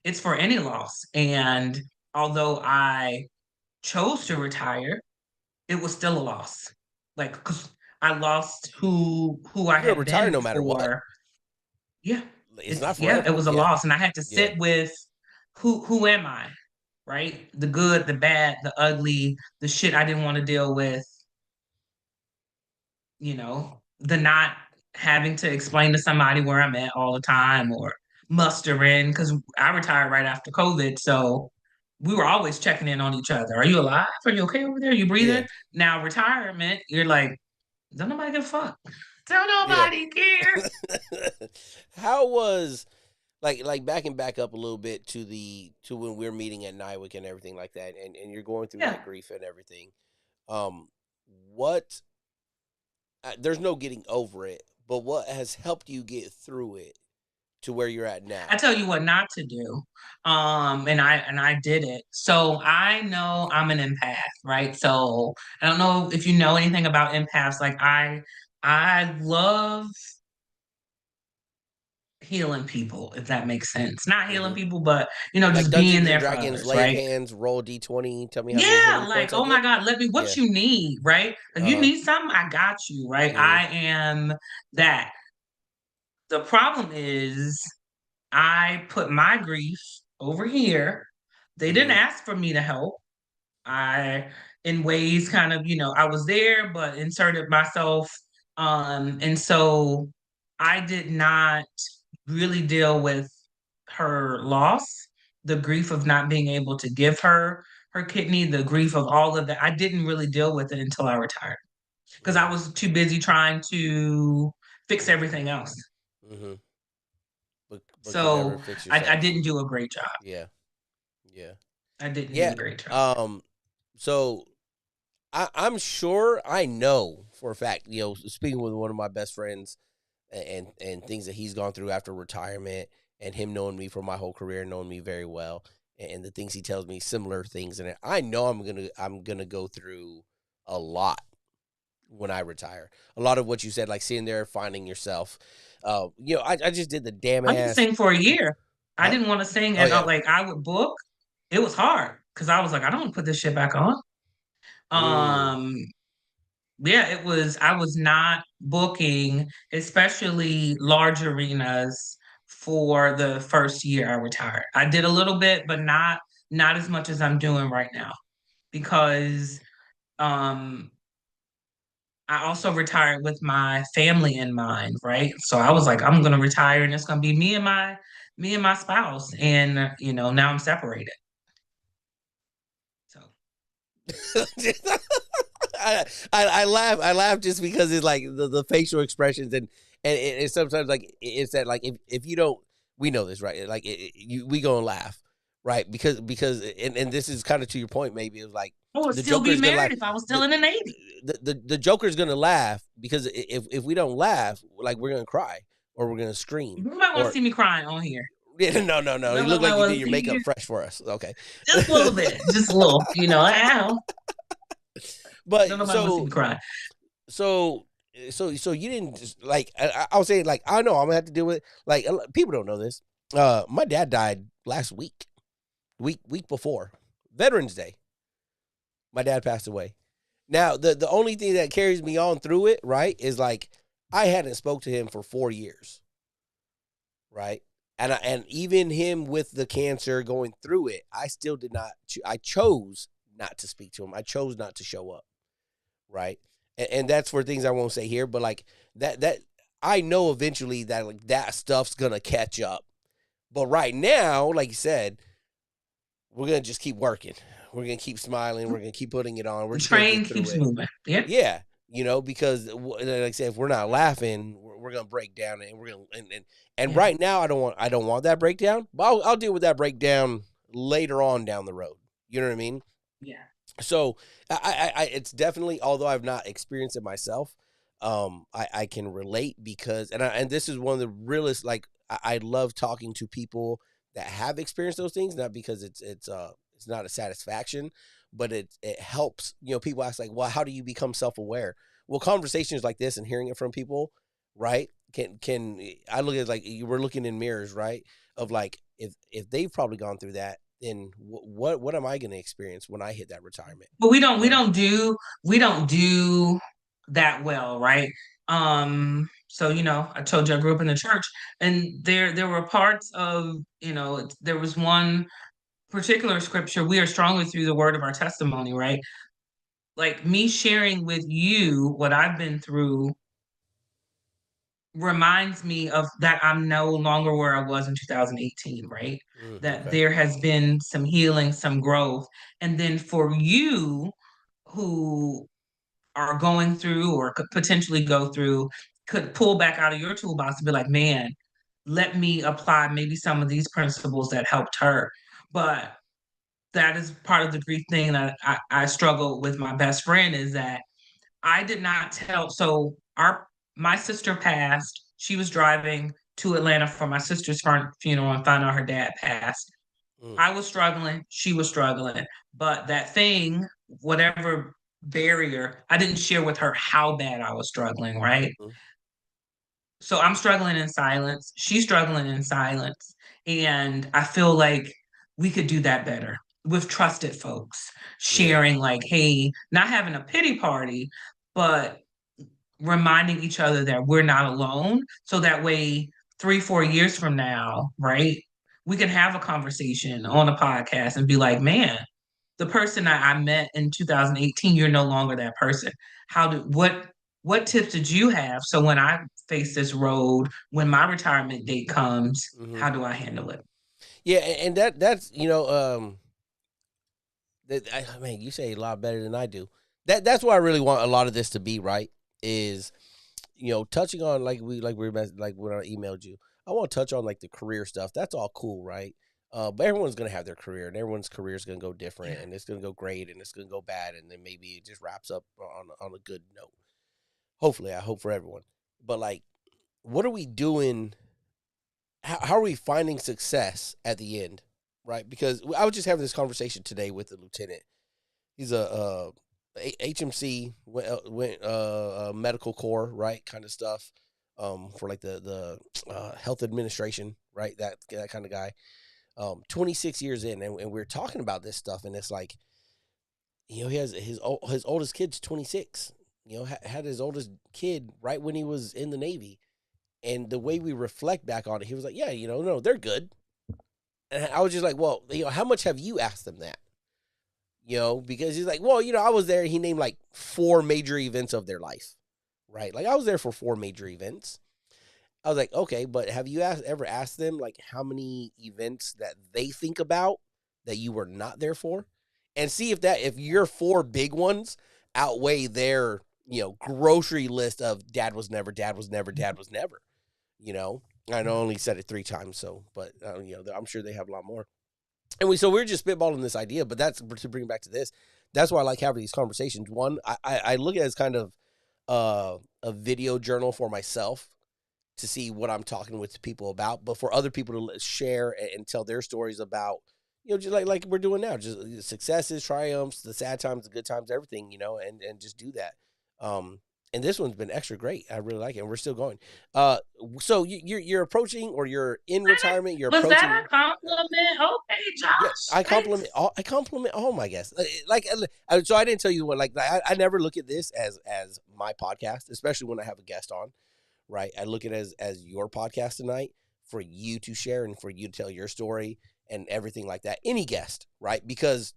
It's for any loss. And although I chose to retire, it was still a loss. Like, because I lost who I you're gonna had retire been no matter what. for. Yeah, It's not yeah, it forever. was a Yeah, loss, and I had to yeah, sit with who am I, right? The good, the bad, the ugly, the shit I didn't want to deal with, the not having to explain to somebody where I'm at all the time or mustering because I retired right after COVID. So we were always checking in on each other. Are you alive? Are you okay over there? You yeah, breathing? Now, retirement, you're like, don't nobody give a fuck. Don't yeah. nobody care. How was backing back up a little bit to when we're meeting at Nywick and everything like that, and you're going through Yeah. that grief and everything. Um, what there's no getting over it, but what has helped you get through it to where you're at I now? tell you what not to do. And I did it. So I know I'm an empath, right? So I don't know if you know anything about empaths. Like I love healing people, if that makes sense. Not healing Hmm. people, but Like just being Dungeons and there for Dragons, others, lay of right? hands, roll D20, tell me how many Yeah, healing like, points I oh my get. God, let me, Yeah. what you need, right? Like, you Uh-huh. need something, I got you, right? Mm-hmm. I am that. The problem is, I put my grief over here. They didn't Mm-hmm. ask for me to help. I, in ways, kind of, I was there, but inserted myself. And so I did not really deal with her loss, the grief of not being able to give her kidney, the grief of all of that. I didn't really deal with it until I retired because I Mm-hmm. was too busy trying to fix everything else. Mm-hmm. But could never So fix I yourself. didn't do a great job. Yeah. Yeah. I didn't do Yeah. a great job. So I'm sure I know for a fact, speaking with one of my best friends and things that he's gone through after retirement and him knowing me for my whole career, knowing me very well, and the things he tells me, similar things. And I know I'm gonna go through a lot when I retire. A lot of what you said, like sitting there, finding yourself. I just did the damn I didn't ass. sing for a year. I Huh? didn't want to sing, Oh and yeah. like I would book. It was hard because I was like, I don't want to put this shit back on. Mm, Um, yeah, it was. I was not booking, especially large arenas, for the first year I retired. I did a little bit, but not as much as I'm doing right now because um I also retired with my family in mind, right? So I was like, I'm gonna retire and it's gonna be me and my spouse. And now I'm separated. So I laugh. I laugh just because it's like the facial expressions and it's sometimes like it's that like if you don't, we know this, right? Like we gonna laugh, right? Because and this is kind of to your point. Maybe it was like I would the still be Joker's gonna laugh. married if I was still The in the Navy. the Joker's gonna laugh because if we don't laugh, like we're gonna cry or we're gonna scream You might want to or see me crying on here. yeah, no. You Nobody look might like you want did to your see makeup you. fresh for us. Okay. Just a little bit. Just a little, ow. But Don't nobody want to see me so cry. so so you didn't just like I'll say like I know I'm gonna have to deal with like people don't know this. My dad died last week before Veterans Day. My dad passed away. Now the only thing that carries me on through it, right, is like I hadn't spoke to him for 4 years, right, and even him with the cancer going through it, I still did not. I chose not to speak to him. I chose not to show up, right? And that's for things I won't say here, but like that I know eventually that like that stuff's gonna catch up. But right now, like you said, we're gonna just keep working. We're gonna keep smiling. We're gonna keep putting it on. We're The just gonna get train through keeps it. moving. Yeah. Yeah, because like I said, if we're not laughing, we're gonna break down, and we're gonna and Yeah. right now, I don't want that breakdown, but I'll deal with that breakdown later on down the road. You know what I mean? Yeah. So it's definitely, although I've not experienced it myself, I can relate because and this is one of the realest, like I love talking to people that have experienced those things, not because it's not a satisfaction, but it helps. People ask like, well, how do you become self aware? Well, conversations like this and hearing it from people, right? Can I look at it like you were looking in mirrors, right? Of like if they've probably gone through that, then what am I going to experience when I hit that retirement? But we don't You we know? don't do we don't do that well, right? So I told you I grew up in the church, and there were parts of, there was one particular scripture, we are stronger through the word of our testimony, right? Like me sharing with you what I've been through reminds me of that I'm no longer where I was in 2018, right? That Okay. there has been some healing, some growth. And then for you who are going through or could potentially go through, could pull back out of your toolbox and be like, man, let me apply maybe some of these principles that helped her. But that is part of the grief thing that I struggle with my best friend is that I did not tell. So my sister passed. She was driving to Atlanta for my sister's funeral and found out her dad passed. Mm, I was struggling. She was struggling. But that thing, whatever barrier, I didn't share with her how bad I was struggling, right? mhm. so I'm struggling in silence. She's struggling in silence. And I feel like we could do that better with trusted folks, Yeah. sharing, like, hey, not having a pity party, but reminding each other that we're not alone. So that way, 3, 4 years from now, right, we can have a conversation on a podcast and be like, man, the person I met in 2018, you're no longer that person. How do what tips did you have? So when I face this road, when my retirement date comes, Hmm. how do I handle it? Yeah, and that's that I mean, you say a lot better than I do. That's what I really want a lot of this to be, right? Is touching on like when I emailed you, I want to touch on like the career stuff. That's all cool, right? But everyone's gonna have their career, and everyone's career is gonna go different, Yeah. and it's gonna go great, and it's gonna go bad, and then maybe it just wraps up on a good note. Hopefully, I hope for everyone. But like, what are we doing? How are we finding success at the end, right? Because I was just having this conversation today with the lieutenant. He's HMC went medical corps, right, kind of stuff, for like the health administration, right, that kind of guy. 26 years in, and we're talking about this stuff, and it's like, he has his oldest kid's 26. Had his oldest kid right when he was in the Navy, and the way we reflect back on it, he was like, yeah, no, they're good. And I was just like, well, how much have you asked them that? Because he's like, well, I was there. He named like 4 major events of their life, right? Like I was there for 4 major events. I was like, okay, but have you ever asked them like how many events that they think about that you were not there for, and see if your 4 big ones outweigh their grocery list of dad was never, dad was never, dad was never. You know, I only said it 3 times, so but I'm sure they have a lot more. And we're just spitballing this idea, but that's to bring it back to this. That's why I like having these conversations. One, I look at it as kind of a video journal for myself to see what I'm talking with people about, but for other people to share and tell their stories about, just like we're doing now, just successes, triumphs, the sad times, the good times, everything, and just do that. Um, and this one's been extra great. I really like it. And we're still going. Uh, so you're approaching, or you're in retirement. You're Was that approaching. a compliment? Okay, Yeah, Josh. I compliment Thanks. all. I compliment all my guests. So I didn't tell you what. Like, I never look at this as my podcast, especially when I have a guest on. Right, I look at it as your podcast tonight, for you to share and for you to tell your story and everything like that. Any guest, right? Because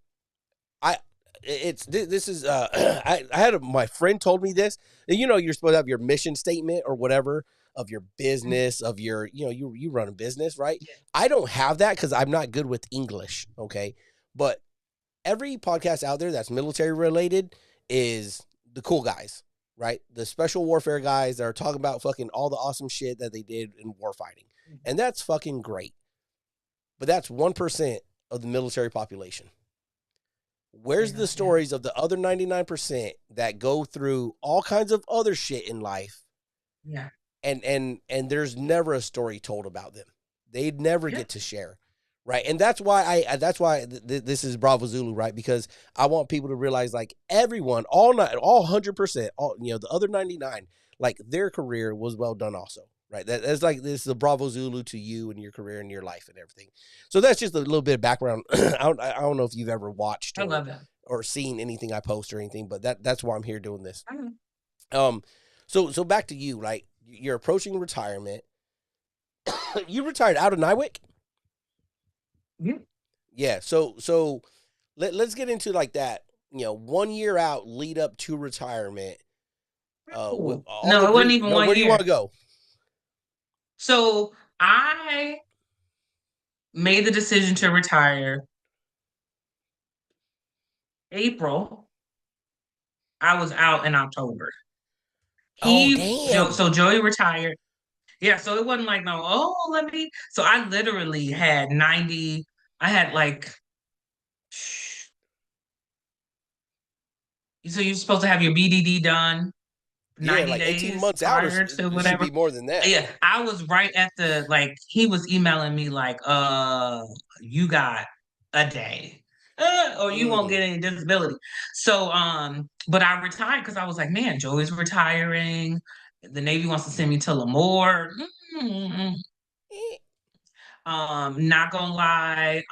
I it's this is I had my friend told me this. And you're supposed to have your mission statement or whatever of your business, of your you run a business, right? Yeah. I don't have that because I'm not good with English. Okay, but every podcast out there that's military related is the cool guys, right? The special warfare guys that are talking about fucking all the awesome shit that they did in warfighting. And that's fucking great. But that's 1% of the military population. Where's Yeah, the yeah, stories of the other 99% that go through all kinds of other shit in life, yeah, and there's never a story told about them. They'd never yeah. get to share, right? And that's why this is Bravo Zulu, right? Because I want people to realize, like, everyone, all 100%, all the other 99, like, their career was well done also, right? That's like, this is the Bravo Zulu to you and your career and your life and everything. So that's just a little bit of background. I don't know if you've ever watched I love that. or seen anything I post or anything, but that's why I'm here doing this. Mhm. Um, so back to you, like, you're approaching retirement. You retired out of Nywick? Yeah. Yeah. So let's get into like that. 1 year out, lead up to retirement. With Cool. all the No, it wasn't grief. even No, one where do you want year. to go? So I made the decision to retire April. I was out in October. Oh, damn. So Joey retired. Yeah, so it wasn't like no, oh, let me. So I literally had 90, I had like, so you're supposed to have your BDD done Yeah, 90 like 18 days months out, or prior to it should whatever. be more than that. Yeah, I was right at the, like, he was emailing me like, you got a day. Or you won't Mm. get any disability. So but I retired because I was like, man, Joey's retiring. The Navy wants to send me to Lemoore. Mm-mm. Eh, Not gonna lie.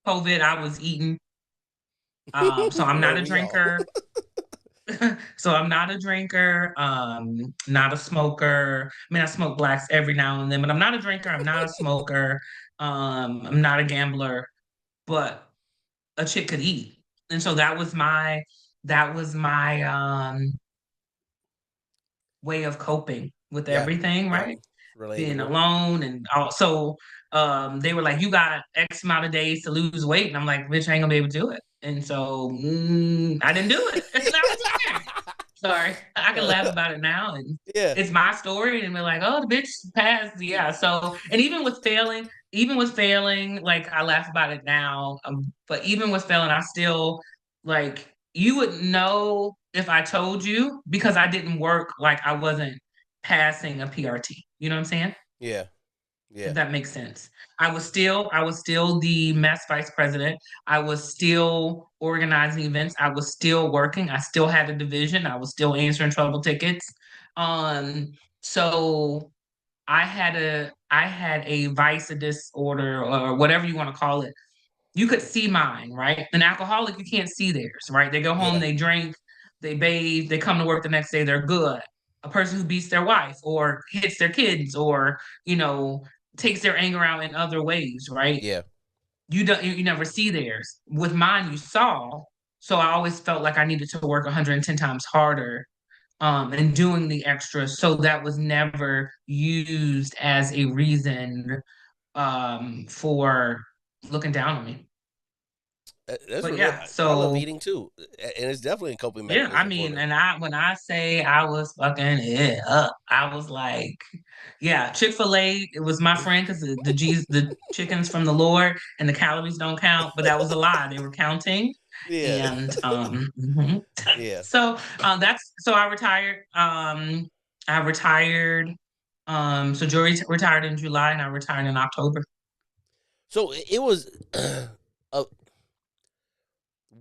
COVID, I was eating. So I'm not Weren't a we all? drinker. So I'm not a drinker, not a smoker. I mean, I smoke blacks every now and then, but I'm not a drinker. I'm not a smoker. I'm not a gambler, but a chick could eat. And so that was my way of coping with Yeah. everything, Yep. right? Being Relatable. alone and also they were like, you got X amount of days to lose weight. And I'm like, bitch, I ain't gonna be able to do it. And so I didn't do it. And I was okay. Sorry. I can laugh about it now and Yeah. it's my story and we're like, oh, the bitch passed. Yeah. So and even with failing, like I laugh about it now. But even with failing, I still like you would know if I told you because I didn't work like I wasn't passing a PRT. You know what I'm saying? Yeah. If Yeah. that makes sense. I was still the mess vice president. I was still organizing events. I was still working. I still had a division. I was still answering trouble tickets. Um, so I had a vice disorder or whatever you want to call it. You could see mine, right? An alcoholic, you can't see theirs, right? They go home, Yeah. they drink, they bathe, they come to work the next day, they're good. A person who beats their wife or hits their kids or, you know, takes their anger out in other ways, right? Yeah. You never see theirs. With mine, you saw. So I always felt like I needed to work 110 times harder and doing the extra. So that was never used as a reason for looking down on me. That's But really. yeah, I love so eating too, and it's definitely a coping yeah, I mechanism for mean, me. and I when I say I was fucking it up, I was like, yeah, Chick-fil-A, it was my friend because the chicken's from the Lord and the calories don't count, but that was a lie. They were counting. Yeah. And mhm. Yeah. So that's so I retired. So Jory retired in July and I retired in October. So it was. Uh,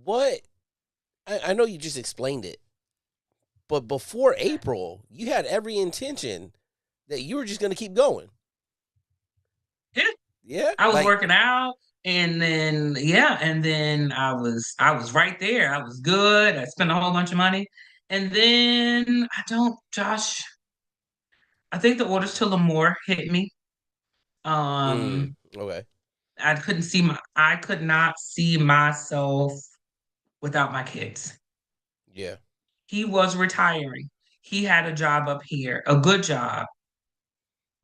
what I know you just explained it, but before April, you had every intention that you were just going to keep going. Yeah. Yeah. I was Like. working out and then yeah, and then I was right there. I was good. I spent a whole bunch of money. And then I think the orders to Lemoore hit me. Um Okay. I could not see myself without my kids. Yeah. He was retiring. He had a job up here, a good job.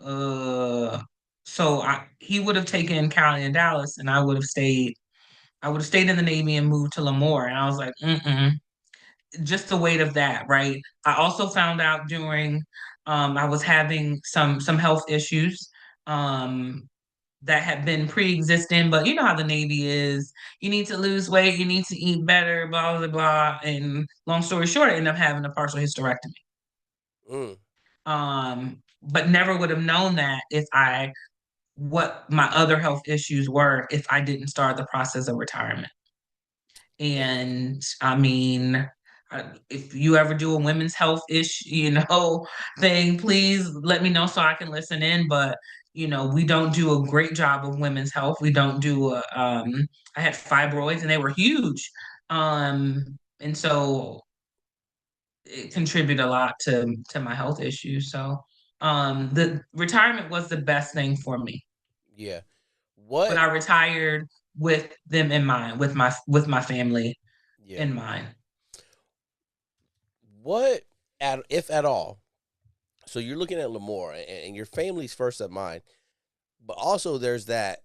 Uh so he would have taken Cali and Dallas and I would have stayed in the Navy and moved to Lemoore. And I was like, mm-mm. Just the weight of that, right? I also found out during I was having some health issues that had been pre-existing, but you know how the Navy is. You need to lose weight, you need to eat better, blah blah blah. And long story short, I ended up having a partial hysterectomy. Mm. But never would have known that if I what my other health issues were if I didn't start the process of retirement. Damn. And I mean, if you ever do a women's health issue, thing, please let me know so I can listen in. But we don't do a great job of women's health. We don't do I had fibroids and they were huge. And so it contributed a lot to my health issues. So the retirement was the best thing for me. Yeah. But What? I retired with them in mind, with my family Yeah. in mind. What? If at all. So you're looking at Lemoore, and your family's first at mind, but also there's that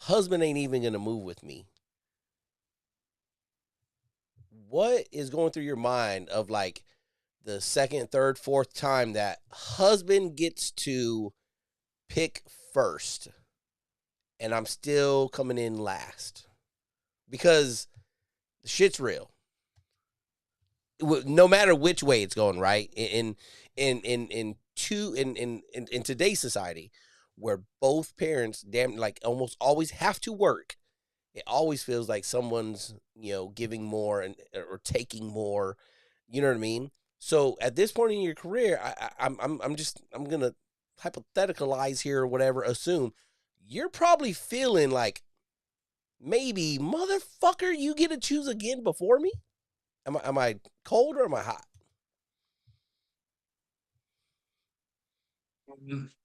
husband ain't even gonna move with me. What is going through your mind of like the second, third, fourth time that husband gets to pick first, and I'm still coming in last because the shit's real. No matter which way it's going, right? In today's society, where both parents damn like almost always have to work, it always feels like someone's giving more and or taking more, You know what I mean? So at this point in your career, I'm gonna hypotheticalize here or whatever. Assume you're probably feeling like maybe motherfucker, you get to choose again before me. Am I cold or am I hot?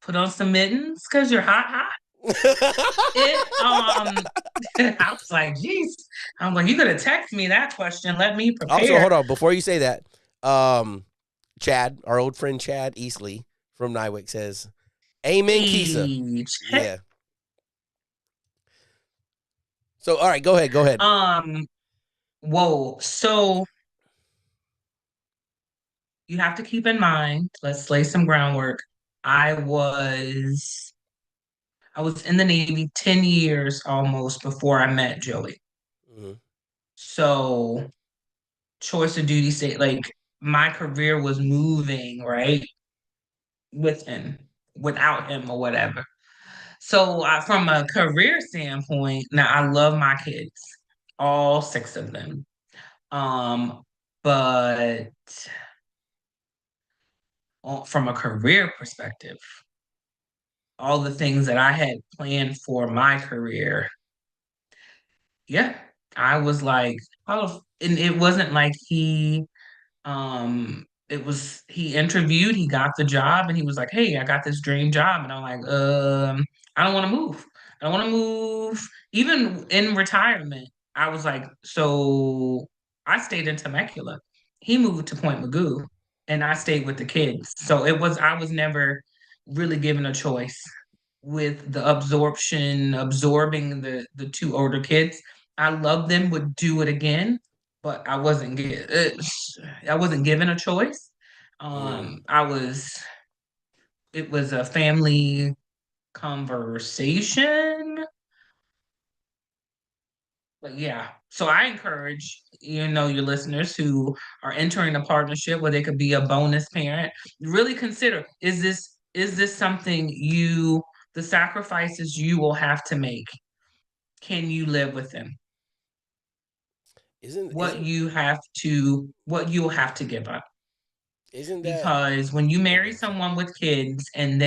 Put on some mittens because you're hot, hot. It I was like, geez. I'm like, you could have texted me that question. Let me Also, prepare. hold on before you say that. Um, Chad, our old friend Chad Easley from Nywick says, "Amen, Keisa." Hey, check. Yeah. So, all right, go ahead. Go ahead. Um, whoa. So you have to keep in mind, let's lay some groundwork. I was I was in the Navy 10 years almost before I met Joey. Mm-hmm. So choice of duty state, like my career was moving, right? With him, without him or whatever. So from a career standpoint, now I love my kids, all six of them. Um, but from a career perspective, all the things that I had planned for my career, yeah, I was like, oh, and it wasn't like it was he interviewed, he got the job, and he was like, "Hey, I got this dream job," and I'm like, I don't want to move. I don't want to move. Even in retirement, I was like, so I stayed in Temecula. He moved to Point Magoo, and I stayed with the kids. So I was never really given a choice with the absorbing the two older kids. I love them, would do it again, but I wasn't given a choice. Mm. I was it was a family conversation. But yeah, so I encourage, your listeners who are entering a partnership where they could be a bonus parent, really consider, is this something the sacrifices you will have to make, can you live with them? Isn't What isn't you have to what you'll have to give up. isn't that? Because when you Oh, marry go ahead. Sorry. someone with kids and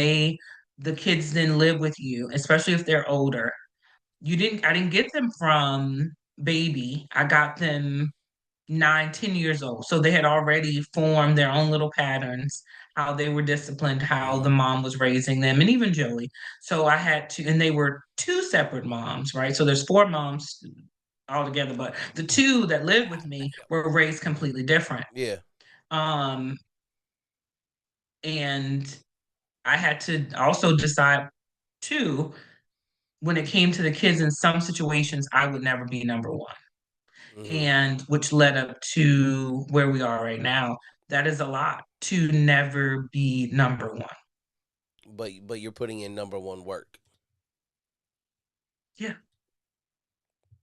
the kids then live with you, especially if they're older, I didn't get them from baby. I got them 9, 10 years old. So they had already formed their own little patterns, how they were disciplined, how Mm-hmm. the mom was raising them, and even Joey. So I had to, and they were two separate moms, right? So there's four moms altogether, but the two that lived with me were raised completely different. Yeah. Um, and I had to also decide too, when it came to the kids, in some situations, I would never be number one. Mm-hmm. And which led up to where we are right now. That is a lot to never be number one. But you're putting in number one work. Yeah,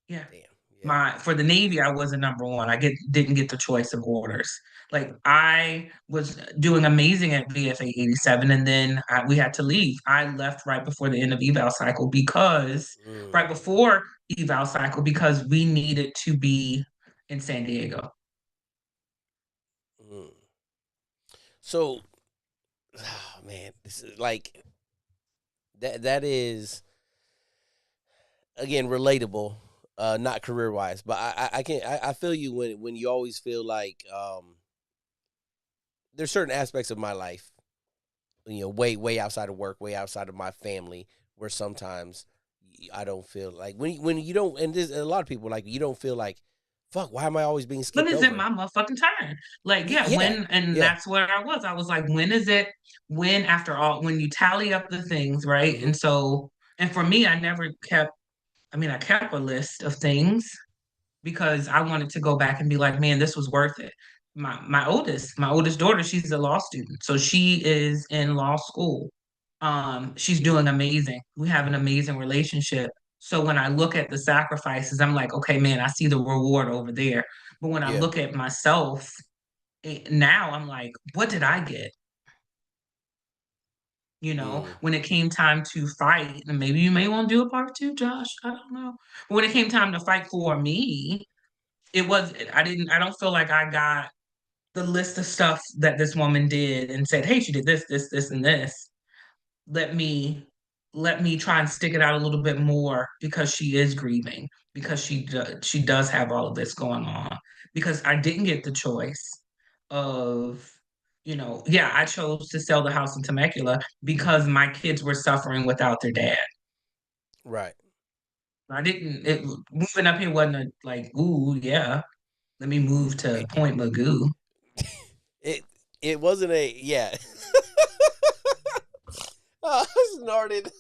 yeah. Damn. Yeah. My for the Navy, I wasn't number one. Didn't get the choice of orders. Like I was doing amazing at VFA 87, and then we had to leave. I left right before the end of eval cycle because Mm. right before eval cycle because we needed to be in San Diego. Mm. So, oh, man, this is like that is again relatable, not career wise, but I can I feel you when you always feel like there's certain aspects of my life, way outside of work, way outside of my family, where sometimes I don't feel like when you don't, and there's a lot of people like you don't feel like, fuck, why am I always being When skipped is it over? my motherfucking turn? Like, yeah, Yeah, and yeah, that's where I was. I was like, when is it, when after all, when you tally up the things, right? mm-hmm, And for me, I kept a list of things because I wanted to go back and be like, man, this was worth it. My oldest daughter, she's a law student. So she is in law school. She's doing amazing. We have an amazing relationship. So when I look at the sacrifices, I'm like, okay, man, I see the reward over there. But when I yeah, look at myself now, I'm like, what did I get? mm, When it came time to fight, and maybe you may want to do a part two, Josh. I don't know. But when it came time to fight for me, I don't feel like I got the list of stuff that this woman did and said, hey, she did this, this, this, and this. Let me let me try and stick it out a little bit more because she is grieving, because she does have all of this going on. Because I didn't get the choice of, yeah, I chose to sell the house in Temecula because my kids were suffering without their dad. Right. I didn't. Moving up here wasn't like, ooh, yeah, let me move to It Point Magoo. it, it wasn't a yeah. I snorted.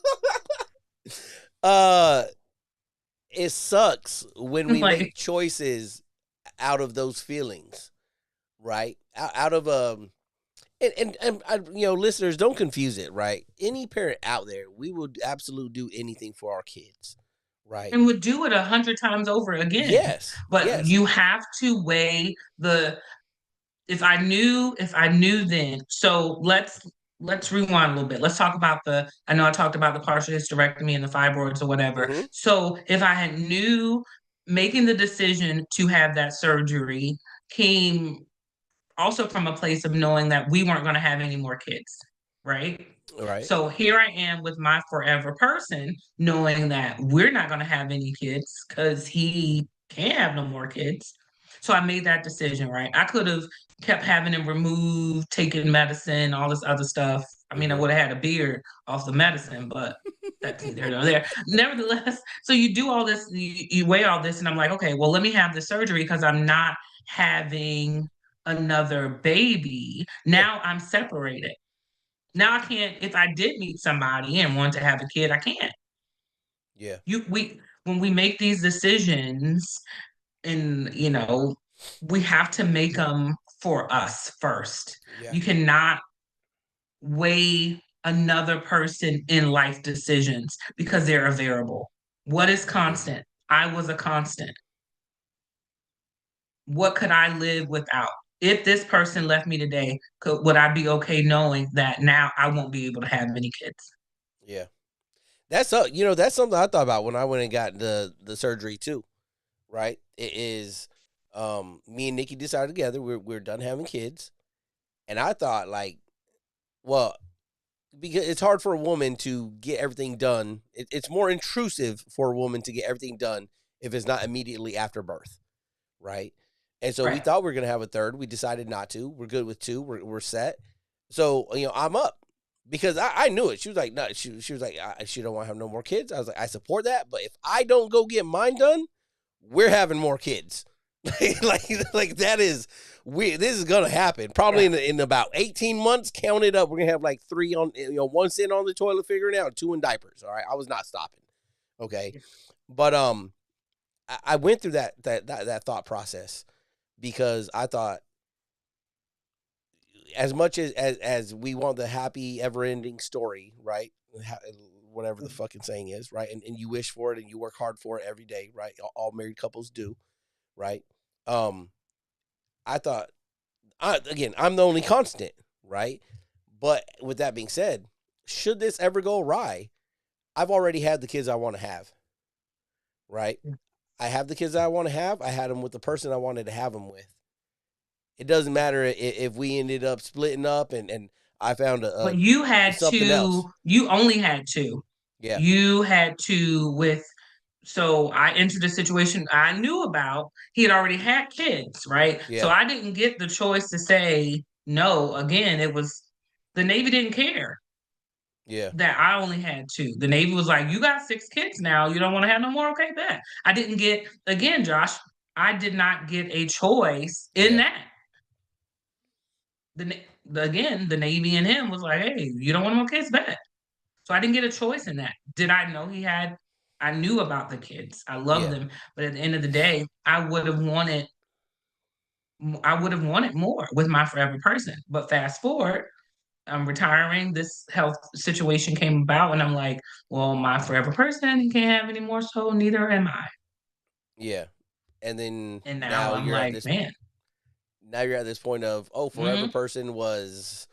uh it sucks when we make Like, choices out of those feelings, right? Out of listeners, don't confuse it, right? Any parent out there, we will absolutely do anything for our kids, right? and would do it 100 times over again. Yes, But yes. you have to weigh the if I knew then. So let's rewind a little bit. Let's talk about I know I talked about the partial hysterectomy and the fibroids or whatever. Mm-hmm. So if I had knew making the decision to have that surgery came also from a place of knowing that we weren't going to have any more kids, right? Right. So here I am with my forever person, knowing that we're not going to have any kids because he can't have no more kids. So I made that decision, right? I could have kept having him removed, taking medicine, all this other stuff. I mean, I Mm-hmm. would have had a beard off the medicine, but that's neither here nor there. Nevertheless, so you do all this, you weigh all this, and I'm like, okay, well, let me have the surgery because I'm not having another baby. Yeah. Now I'm separated. Now I can't, if I did meet somebody and want to have a kid, I can't. Yeah. When we make these decisions and, we have to make them for us first. Yeah. You cannot weigh another person in life decisions because they're a variable. What is Mm-hmm. constant? I was a constant. What could I live without? If this person left me today, would I be okay knowing that now I won't be able to have any kids? Yeah. That's something I thought about when I went and got the surgery too, right? It is me and Nikki decided together we're done having kids. And I thought like, well, because it's hard for a woman to get everything done. It's more intrusive for a woman to get everything done if it's not immediately after birth, right? And so we Right. thought we were gonna have a third. We decided not to. We're good with two. We're set. So I'm up because I knew it. She was like, no. She was like, she don't want to have no more kids. I was like, I support that, but if I don't go get mine done, we're having more kids. like that is we. This is gonna happen probably Yeah. in about 18 months. Count it up. We're gonna have like three on one sitting on the toilet figuring out, two in diapers. All right, I was not stopping. Okay, but I went through that thought process because I thought as much as we want the happy ever ending story, right? Whatever the fucking saying is, right? And you wish for it and you work hard for it every day, right? All married couples do, right? Um, I thought, again, I'm the only constant, right? But with that being said, should this ever go awry, I've already had the kids I want to have, right? I have the kids I want to have. I had them with the person I wanted to have them with. It doesn't matter if we ended up splitting up and I found But something else. you only had two. Yeah, You had to with so I entered a situation I knew about. He had already had kids, right? So yeah, I didn't get the choice to say no. Again, it was the Navy didn't care yeah, that I only had two. The Navy was like, you got six kids now. You don't want to have no more? Okay, bet. I didn't get, again, Josh, I did not get a choice in yeah, that. Again, the Navy and him was like, hey, you don't want more kids? Bet. So I didn't get a choice in that. Did I know he had? I knew about the kids. I loved yeah, them, but at the end of the day, I would have wanted more with my forever person. But fast forward, I'm retiring. This health situation came about, and I'm like, well, my forever person, he can't have any more, so neither am I. yeah. And then And now I'm like, man, now you're at this point of, oh, forever mm-hmm, person was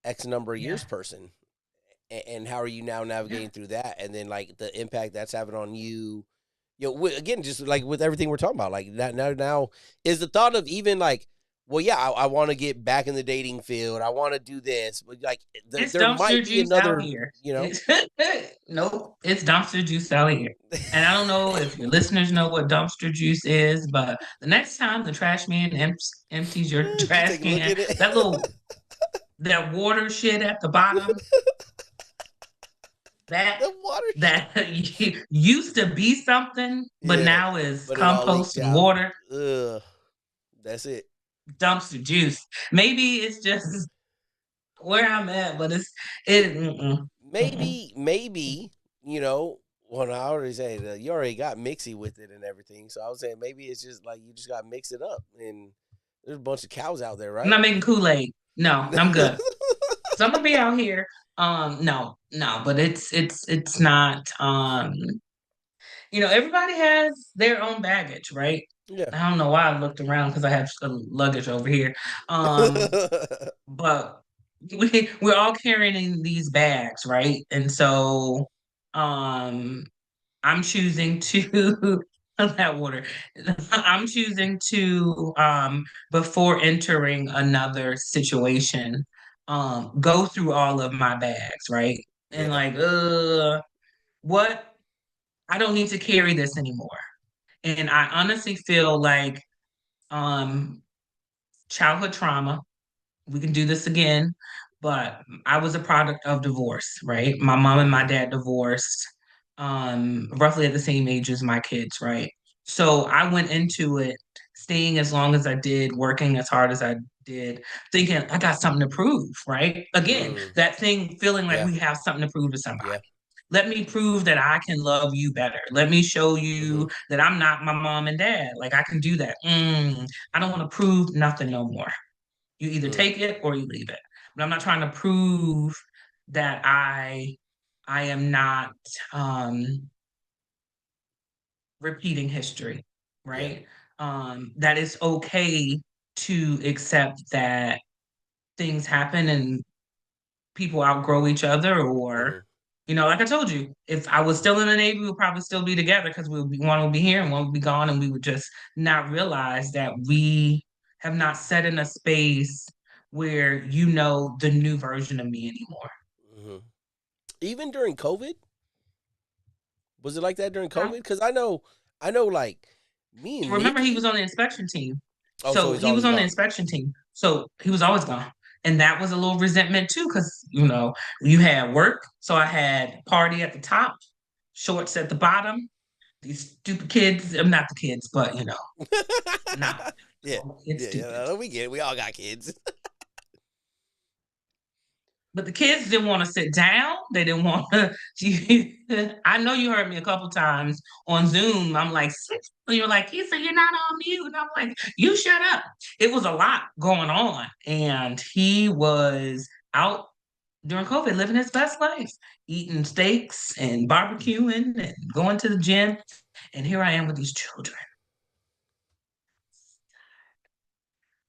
X number of yeah, years person. And how are you now yeah. navigating through that? And then like the impact that's having on you, again, just like with everything we're talking about, like now is the thought of even like well, yeah, I want to get back in the dating field. I want to do this, but like It's there dumpster might be juice out another, here. you know. It's nope, it's dumpster juice out here. And I don't know if your listeners know what dumpster juice is, but the next time the trash man empties your You trash take a look can, at it. that little that water shit at the bottom, that The water shit. that used to be something, but Yeah, now is but it all compost leaked and out. water. Ugh, that's it. Dumpster juice. Maybe it's just where I'm at, but it. Mm-mm, mm-mm. Maybe you know. Well, I already said you already got mixy with it and everything. So I was saying maybe it's just like you just got to mix it up. And there's a bunch of cows out there, I'm right? not making Kool-Aid. No, I'm good. So I'm gonna be out here. No, no, but it's not. Everybody has their own baggage, right? Yeah. I don't know why I looked around because I have luggage over here. Um, but we're all carrying these bags, right? And so, um, I'm choosing to that water. I'm choosing to before entering another situation, go through all of my bags, right? And Yeah. like, what? I don't need to carry this anymore. And I honestly feel like um childhood trauma, we can do this again, but I was a product of divorce, right? My mom and my Hmm. dad divorced roughly at the same age as my kids, right? So I went into it staying as long as I did, working as hard as I did, thinking I got something to prove, right? Again, Mm. that thing feeling like Yeah. we have something to prove to somebody. Yeah. Let me prove that I can love you better. Let me show Hmm. you that I'm not my mom and dad. Like I can do that. I don't want to prove nothing no more. You either Mm. take it or you leave it. But I'm not trying to prove that I am not um repeating history, Yeah. right? That it's okay to accept that things happen and people outgrow each other or Hmm. like I told you, if I was still in the Navy, we'd probably still be together because one would be here and one would be gone, and we would just not realize that we have not set in a space where the new version of me anymore. Hmm. Even during COVID, was it like that during COVID? No. Because like me and Remember, he was Nikki. on the inspection team. Oh, so So he's he was always on the gone. inspection team. So he was always gone. And that was a little resentment too, because you had work. So I had party at the top, shorts at the bottom. These stupid kids, not the kids, but not Yeah. it's Yeah. stupid. Yeah. We get it. We all got kids. But the kids didn't want to sit down. They didn't want to. I know you heard me a couple times on Zoom. I'm like, you're like, Keisa, you're not on mute. And I'm like, you shut up. It was a lot going on. And he was out during COVID living his best life, eating steaks and barbecuing and going to the gym. And here I am with these children,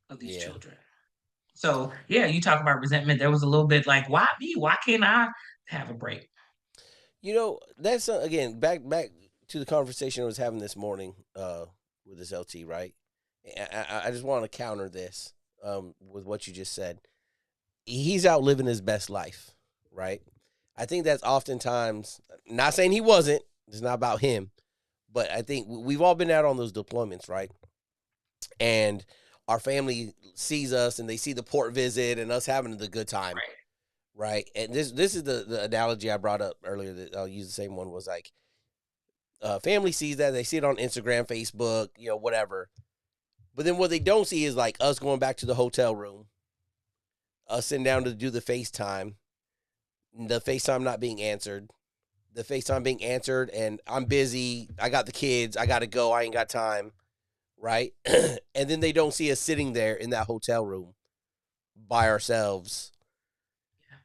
of these Yeah. children. So yeah, you talk about resentment. There was a little bit like, why me? Why can't I have a break? That's again back to the conversation I was having this morning with this LT, right? I just want to counter this with what you just said. He's out living his best life, right? I think that's oftentimes not saying he wasn't. It's not about him, but I think we've all been out on those deployments, right? And our family sees us and they see the port visit and us having the good time, Right. right? And this is the analogy I brought up earlier that I'll use the same one was like family sees that they see it on Instagram, Facebook, whatever. But then what they don't see is like us going back to the hotel room, us sitting down to do the FaceTime not being answered, the FaceTime being answered, and I'm busy. I got the kids. I got to go. I ain't got time. Right. And then they don't see us sitting there in that hotel room by ourselves.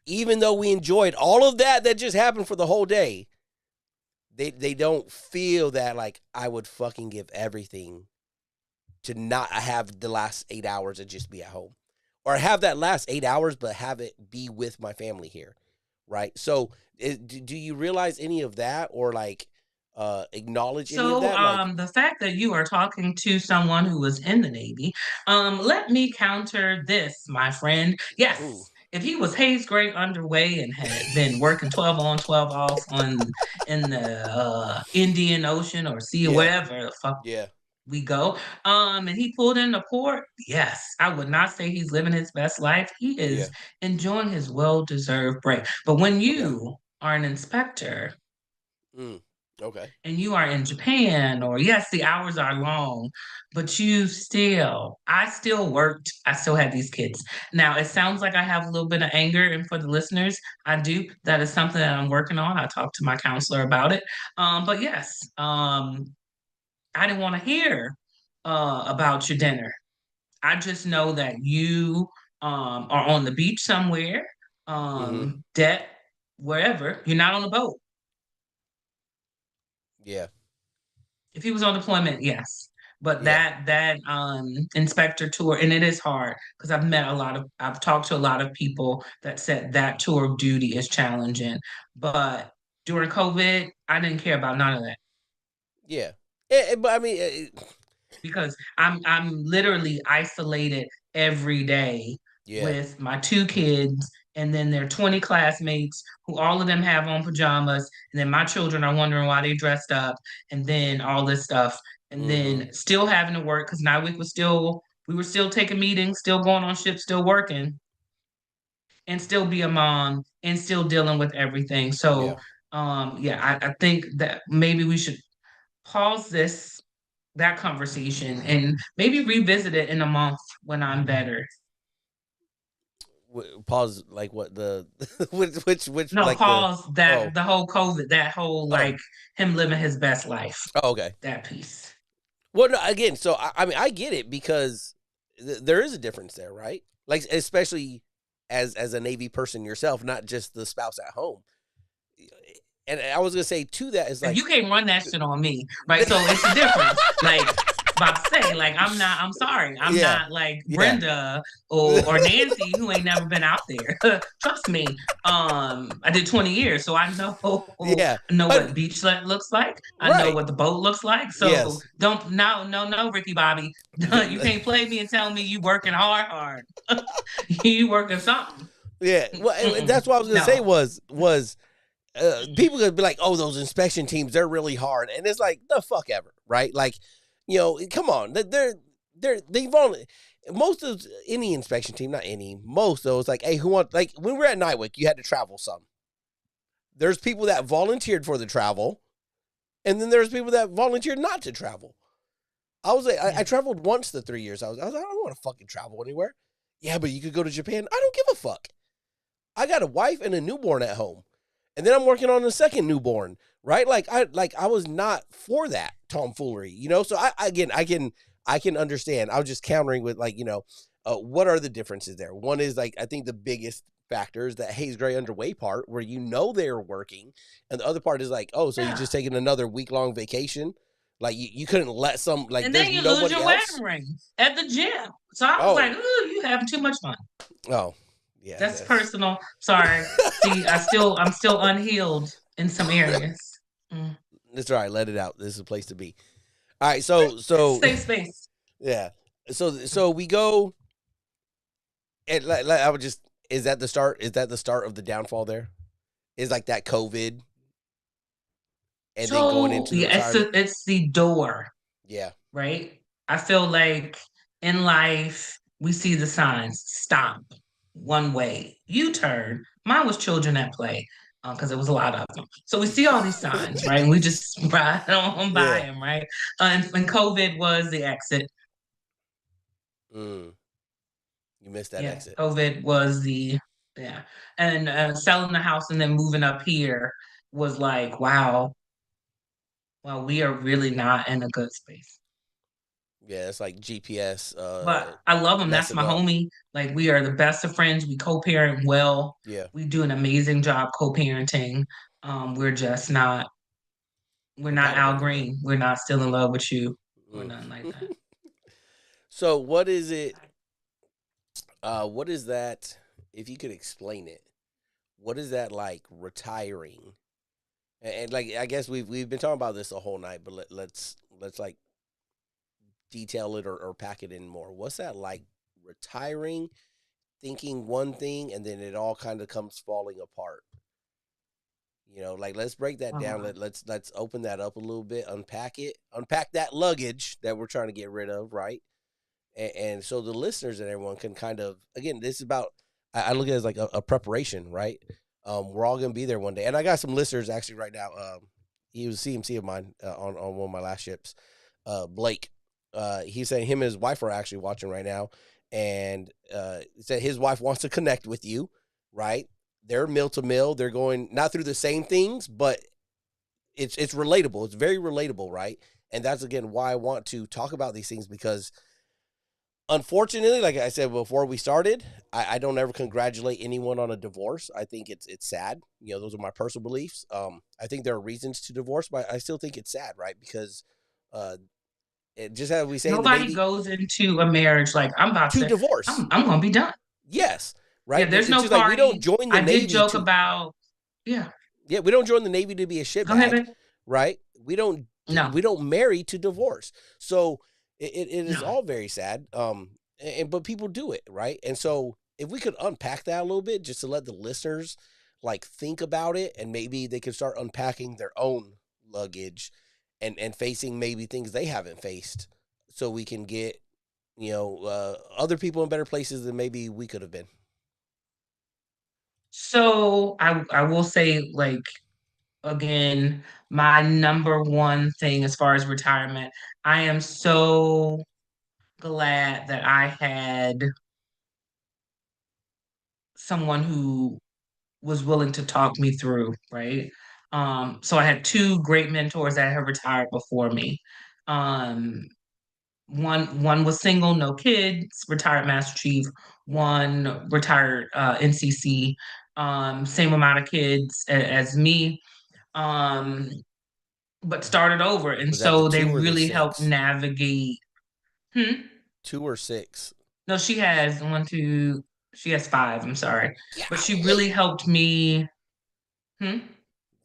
Even though we enjoyed all of that just happened for the whole day, they don't feel that like I would fucking give everything to not have the last 8 hours and just be at home, or have that last 8 hours but have it be with my family here, right? So do you realize any of that, or like acknowledge any of So, that? Like, the fact that you are talking to someone who was in the Navy, let me counter this, my friend. ooh, Yes, if he was Hayes Gray underway and had been working 12 on, 12 off on in the Indian Ocean or sea or yeah, wherever the fuck yeah, we go, and he pulled in the port, yes, I would not say he's living his best life. He yeah. is enjoying his well-deserved break. But when Okay. you are an inspector Mm, okay. and you are in Japan, or yes, the hours are long, but I still worked. I still had these kids. Now, it sounds like I have a little bit of anger, and for the listeners, I do. That is something that I'm working on. I talked to my counselor about it. But yes, I didn't want to hear about your dinner. I just know that you are on the beach somewhere, Mm-hmm. debt, wherever. You're not on a boat. Yeah, If he was on deployment, yes. But yeah, that inspector tour, and it is hard because I've talked to a lot of people that said that tour of duty is challenging. But during COVID, I didn't care about none of that yeah. But I mean, because I'm literally isolated every day yeah. with my two kids and then their 20 classmates who all of them have on pajamas, and then my children are wondering why they dressed up, and then all this stuff, and Mm-hmm. then still having to work because Nywick was still we were still taking meetings, still going on ships, still working, and still be a mom and still dealing with everything. Yeah. So yeah, I think that maybe we should pause that conversation and maybe revisit it in a month when I'm better. Pause. Like what the which No, like the pause that oh the whole COVID, that whole oh like him living his best life, oh okay. that piece. Well, no, again, so I mean, I get it because there is a difference there, right? Like, especially as a Navy person yourself, not just the spouse at home. And I was gonna say to that is And like, you can't run that shit on me, right? So it's a difference. Like about to say, like I'm sorry, I'm yeah, not like yeah, Brenda or Nancy who ain't never been out there. Trust me. I did 20 years, so I know yeah, I know what and beach looks like. I know right, what the boat looks like. So yes, don't no, Ricky Bobby. You can't play me and tell me you working hard. You working something. yeah. Well, and Mm-mm. that's what I was gonna say No. was people could be like, oh, those inspection teams, they're really hard, and it's like the fuck ever, right? Like, come on, they've only most of any inspection team, not any, most of those, like, hey, who want, like when we're at Nightwick, you had to travel some. There's people that volunteered for the travel, and then there's people that volunteered not to travel. I was like, I Yeah. traveled once the 3 years. I was like, I don't want to fucking travel anywhere. Yeah, but you could go to Japan. I don't give a fuck. I got a wife and a newborn at home, and then I'm working on a second newborn. Right? I was not for that tomfoolery. So I can understand. I was just countering with what are the differences there? One is like I think the biggest factor is that Hayes Gray underway part where they're working, and the other part is like, oh, so you Yeah. just taking another week-long vacation. Like you couldn't let some, like And there's then you lose nobody your else. wedding ring at the gym. So I was like, Oh, ooh, you having too much fun. oh, yeah, That's that's personal. Sorry. See, I'm still unhealed in some areas. Mm. that's all right. Let it out. This is a place to be. All right, so Safe space. yeah, so we go, and I would just, is that the start? Is that the start of the downfall? There is like that COVID, and then going So into the yeah, retirement. it's the door, Yeah, right? I feel like in life we see the signs. Stop. One way. U turn. Mine was children at play because there was a lot of them. So we see all these signs, right? And we just ride on by yeah. them, right? And COVID was the exit. Mm, you missed that Yeah, exit. COVID was the yeah, and selling the house and then moving up here was like, wow, well, we are really not in a good space. Yeah, it's like GPS But I love him. That's messing my up. homie. Like we are the best of friends. We co-parent well. Yeah, We do an amazing job co-parenting. We're just not. We're not Al compatible. Yeah. Green. We're not still in love with you or Mm. nothing like that. So what is it? What is that? If you could explain it, what is that like retiring And like I guess we've been talking about this the whole night, but let's like detail it or pack it in more. What's that like retiring, thinking one thing, and then it all kind of comes falling apart? Like let's break that down. Uh, Let's open that up a little bit, unpack it, unpack that luggage that we're trying to get rid of, right? And so the listeners and everyone can kind of, again, this is about, I look at it as like a preparation, right? We're all gonna be there one day, and I got some listeners actually right now. He was a CMC of mine on one of my last ships, Blake. He's saying him and his wife are actually watching right now, and said his wife wants to connect with you, right? They're mill to mill. They're going not through the same things, but it's relatable. It's very relatable, right? And that's again why I want to talk about these things, because unfortunately, like I said before we started, I don't ever congratulate anyone on a divorce. I think it's sad. Those are my personal beliefs. I think there are reasons to divorce, but I still think it's sad, right? Because uh, it just as we say in the Nobody Navy, goes into a marriage like I'm about to to. divorce. I'm gonna be done. Yes, Yeah, right. But there's it's no just like we don't party. join the I did Navy joke to. about. Yeah, Yeah, we don't join the Navy to be a go ahead, shitbag, babe. right? We don't No, we don't marry to divorce. So it is no. all very sad. But people do it, right? And so if we could unpack that a little bit, just to let the listeners like think about it, and maybe they can start unpacking their own luggage, and facing maybe things they haven't faced, so we can get other people in better places than maybe we could have been. So I will say like again, my number one thing as far as retirement, I am so glad that I had someone who was willing to talk me through, right? So I had two great mentors that have retired before me. Um, one was single, no kids, retired Master Chief. One retired NCC, same amount of kids as me, um, but started over, and Was that the so they two or the really helped six? navigate. Hmm? 2 or 6? No, she has one, two. She has five. I'm sorry, but she really Golly. helped me. Hmm?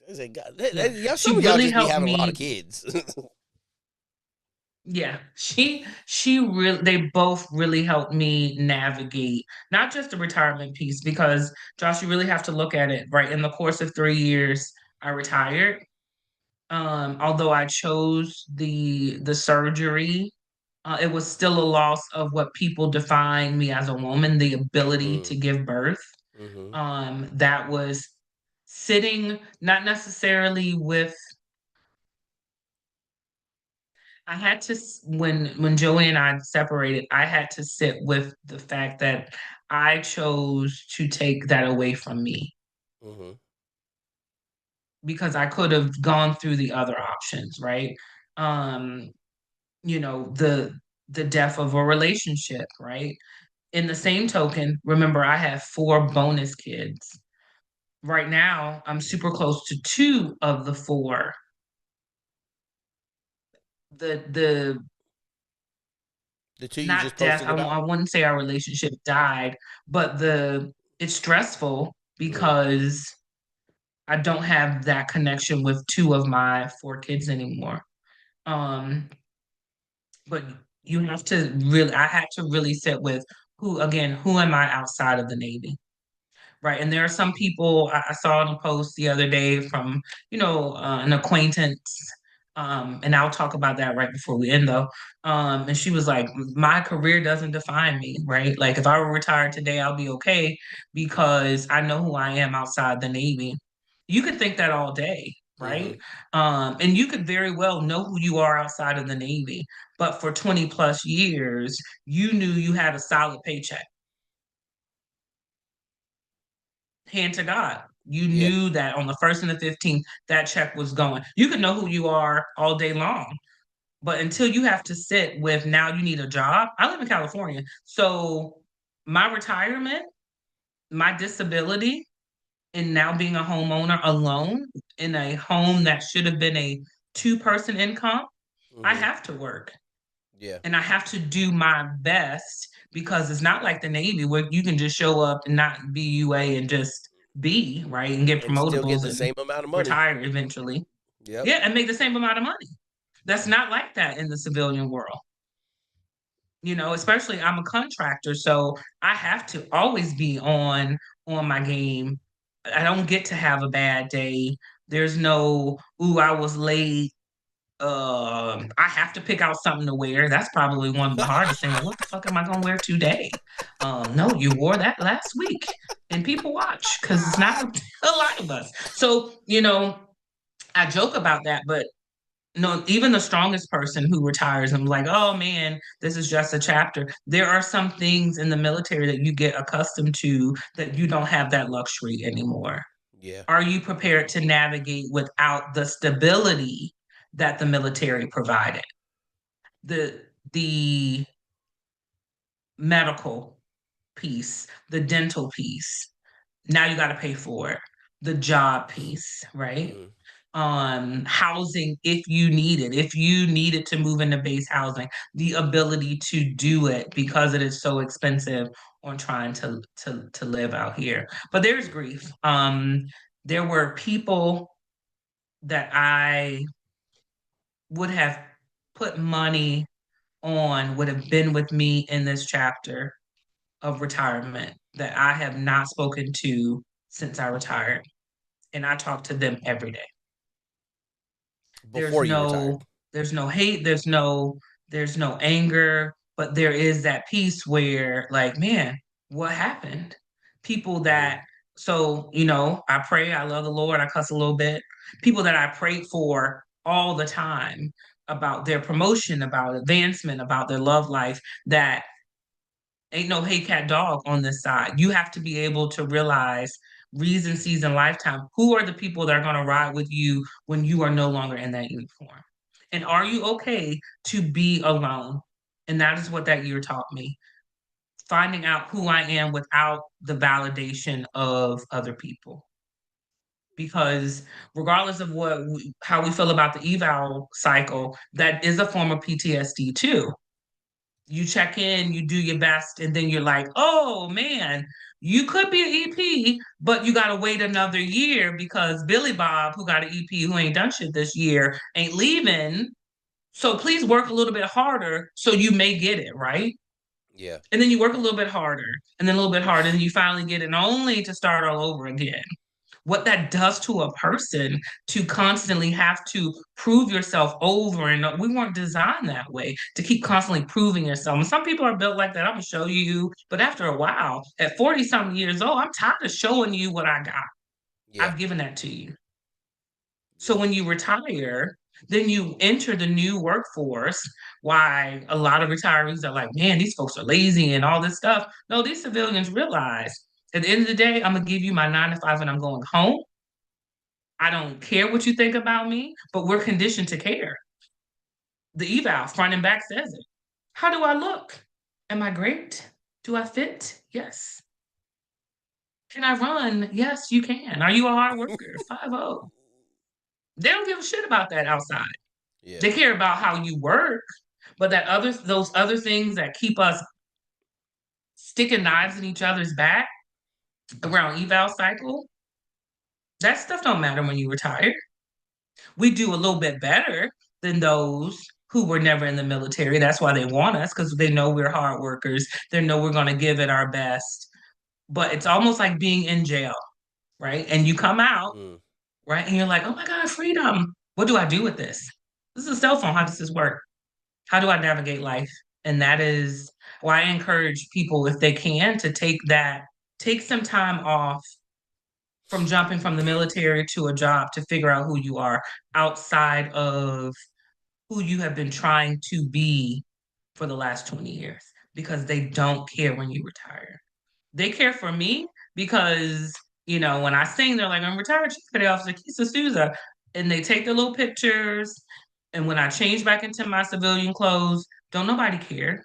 I said, God, Yeah, y'all, she some of y'all really just be helped having a lot of me. kids. Yeah, she really they both really helped me navigate not just the retirement piece because Josh, you really have to look at it, right? In the course of 3 years, I retired. Although I chose the surgery, it was still a loss of what people define me as a woman, the ability to Mm, give birth. mm-hmm. That was sitting not necessarily with I had to when Joey and I separated, I had to sit with the fact that I chose to take that away from me Mm-hmm. because I could have gone through the other options, right? Um, the death of a relationship, right? In the same token, remember I have four bonus kids. Right now, I'm super close to two of the four. The The two you just not death. posted about? I wouldn't say our relationship died, but the it's stressful Mm, because I don't have that connection with two of my four kids anymore. Um, but you have to really, I had to really sit with who am I outside of the Navy? Right. And there are some people I saw in a post the other day from, an acquaintance. And I'll talk about that right before we end though. And she was like, my career doesn't define me, right? Like if I were retired today, I'll be okay because I know who I am outside the Navy. You could think that all day, mm-hmm. right? And you could very well know who you are outside of the Navy, but for 20 plus years, you knew you had a solid paycheck hand to God. You Yeah. knew that on the 1st and the 15th, that check was going. You could know who you are all day long. But until you have to sit with now you need a job, I live in California. So my retirement, my disability, and now being a homeowner alone in a home that should have been a two-person income, I Mm-hmm. have to work Yeah. and I have to do my best because it's not like the Navy where you can just show up and not be UA and just be, right? And get and still get promotables the and same amount of money. retire eventually. Yep. Yeah, and make the same amount of money. That's not like that in the civilian world. Especially I'm a contractor, so I have to always be on my game. I don't get to have a bad day. There's no, ooh, I was late. I have to pick out something to wear. That's probably one of the hardest things. Like, what the fuck am I gonna wear today? No, you wore that last week, and people watch because it's not a lot of us. So I joke about that, but no, even the strongest person who retires, I'm like, oh man, this is just a chapter. There are some things in the military that you get accustomed to that you don't have that luxury anymore. Yeah. Are you prepared to navigate without the stability that the military provided? The medical piece, the dental piece. Now you got to pay for it. The job piece, right? Mm, Housing if you need it, if you needed to move into base housing, the ability to do it because it is so expensive on trying to live out here. But there's mm, grief. There were people that I would have put money on would have been with me in this chapter of retirement that I have not spoken to since I retired. And I talk to them every day. There's before you retired. no there's no hate, there's no anger, but there is that piece where like, man, what happened? People Mm, that I pray, I love the Lord, I cuss a little bit. People that I prayed for all the time about their promotion, about advancement, about their love life, that ain't no hey cat dog on this side. You have to be able to realize reason, season, lifetime. Who are the people that are going to ride with you when you are no longer in that uniform? And are you okay to be alone? And that is what that year taught me. Finding out who I am without the validation of other people. Because regardless of how we feel about the eval cycle, that is a form of PTSD too. You check in, you do your best, and then you're like, oh man, you could be an EP, but you got to wait another year because Billy Bob, who got an EP who ain't done shit this year, ain't leaving. So please work a little bit harder so you may get it, right? yeah. And then you work a little bit harder, and then a little bit harder, and you finally get it, only to start all over again. What that does to a person to constantly have to prove yourself over and we weren't designed that way to keep constantly proving yourself. And some people are built like that. I'm gonna show you, but after a while, at 40 something years old, I'm tired of showing you what I got. Yeah. I've given that to you. So Yep. when you retire, then you enter the new workforce. Why a lot of retirees are like, man, these folks are lazy and all this stuff. No, these civilians realize at the end of the day, I'm gonna give you my 9 to 5 and I'm going home. I don't care what you think about me, but we're conditioned to care. The eval, front and back, says it. How do I look? Am I great? Do I fit? Yes. Can I run? Yes, you can. Are you a hard worker? 5-0. They don't give a shit about that outside. Yeah. They care about how you work, but those other things that keep us sticking knives in each other's back around eval cycle, that stuff don't matter when you retire. We do a little bit better than those who were never in the military. That's why they want us because they know we're hard workers. They know we're going to give it our best. But it's almost like being in jail, right? And you come out, Mm, right? And you're like, oh my God, freedom. What do I do with this? This is a cell phone. How does this work? How do I navigate life? And that is why I encourage people, if they can, to take some time off from jumping from the military to a job to figure out who you are outside of who you have been trying to be for the last 20 years because they don't care when you retire. They care for me because, when I sing, they're like, I'm retired Chief Petty Officer Keisa Souza. And they take their little pictures. And when I change back into my civilian clothes, don't nobody care.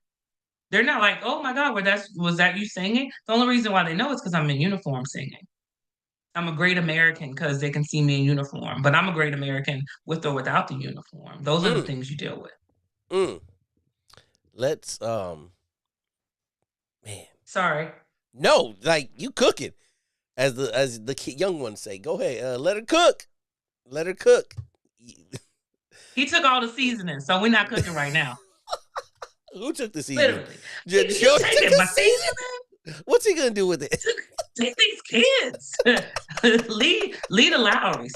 They're not like, oh my God, was that you singing? The only reason why they know is because I'm in uniform singing. I'm a great American because they can see me in uniform, but I'm a great American with or without the uniform. Those are the mm, things you deal with. mm. Let's man. Sorry. No, like you cooking. as the young ones say. Go ahead, let her cook. Let her cook. He took all the seasoning, so we're not cooking right now. Who took the seasoning? Literally. He Joey took taking the my seasoning. What's he gonna do with it? Take these kids. Lead the Lowrys.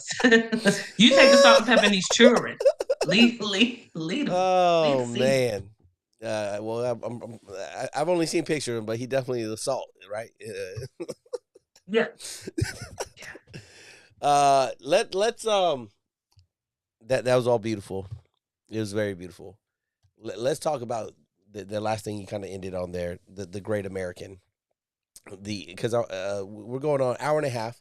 You take the salt and pepper and these children. Lead them. Lead the Oh season. man. Well, I've only seen pictures of him, but he definitely the salt, right? Yeah. Yeah. Let's that was all beautiful. It was very beautiful. Let's talk about the last thing you kind of ended on there, the Great American. Because we're going on an hour and a half.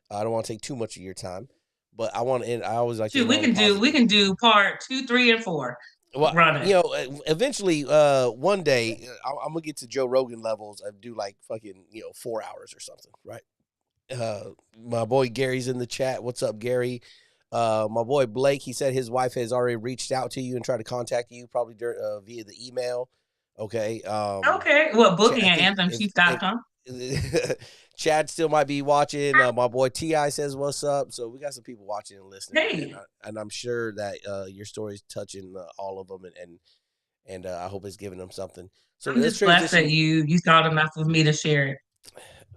I don't want to take too much of your time, but I want to end. I always like to Shoot, end on a we positive. can do part 2, 3, and 4. Well, Run it. eventually, one day, I'm gonna get to Joe Rogan levels and do like fucking 4 hours or something, right? My boy Gary's in the chat. What's up, Gary? My boy Blake, he said his wife has already reached out to you and tried to contact you, probably via the email. Okay. Okay. Well, booking I at think if anthemchief.com. Chad still might be watching. My boy Ti says what's up. So we got some people watching and listening, Hey, and I'm sure that your story's touching all of them, and I hope it's giving them something. So I'm let's just blessed that transition. you thought enough of me to share it.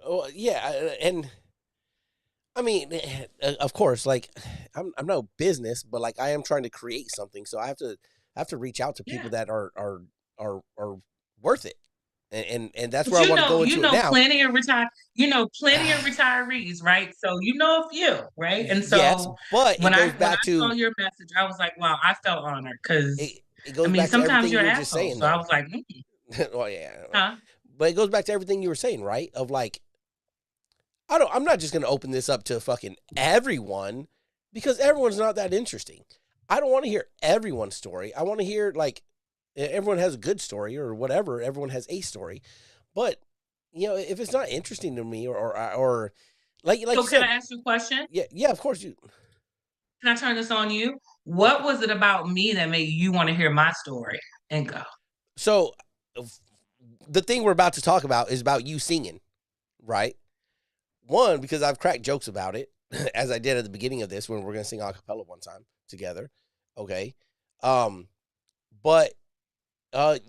Oh yeah, and I mean, of course, like I'm no business, but like I am trying to create something, so I have to reach out to Yeah. people that are worth it, and that's But where I want to go you into it know now. plenty of retirees, right? So you know a few, right? And Yes, so but it goes when back I saw to your message, I was like, wow, I felt honored because it I goes mean, back to sometimes everything you're you an were just asshole. saying So I though. was like, Oh yeah, huh? but it goes back to everything you were saying, right? Of like I'm not just going to open this up to fucking everyone because everyone's not that interesting. I don't want to hear everyone's story. I want to hear like everyone has a good story or whatever. Everyone has a story, but if it's not interesting to me or like So you can I said, ask you a question? yeah, of course you. Can I turn this on you? What was it about me that made you want to hear my story and go? So the thing we're about to talk about is about you singing, right? One, because I've cracked jokes about it, as I did at the beginning of this when we're gonna sing a cappella one time together. Okay. Um, but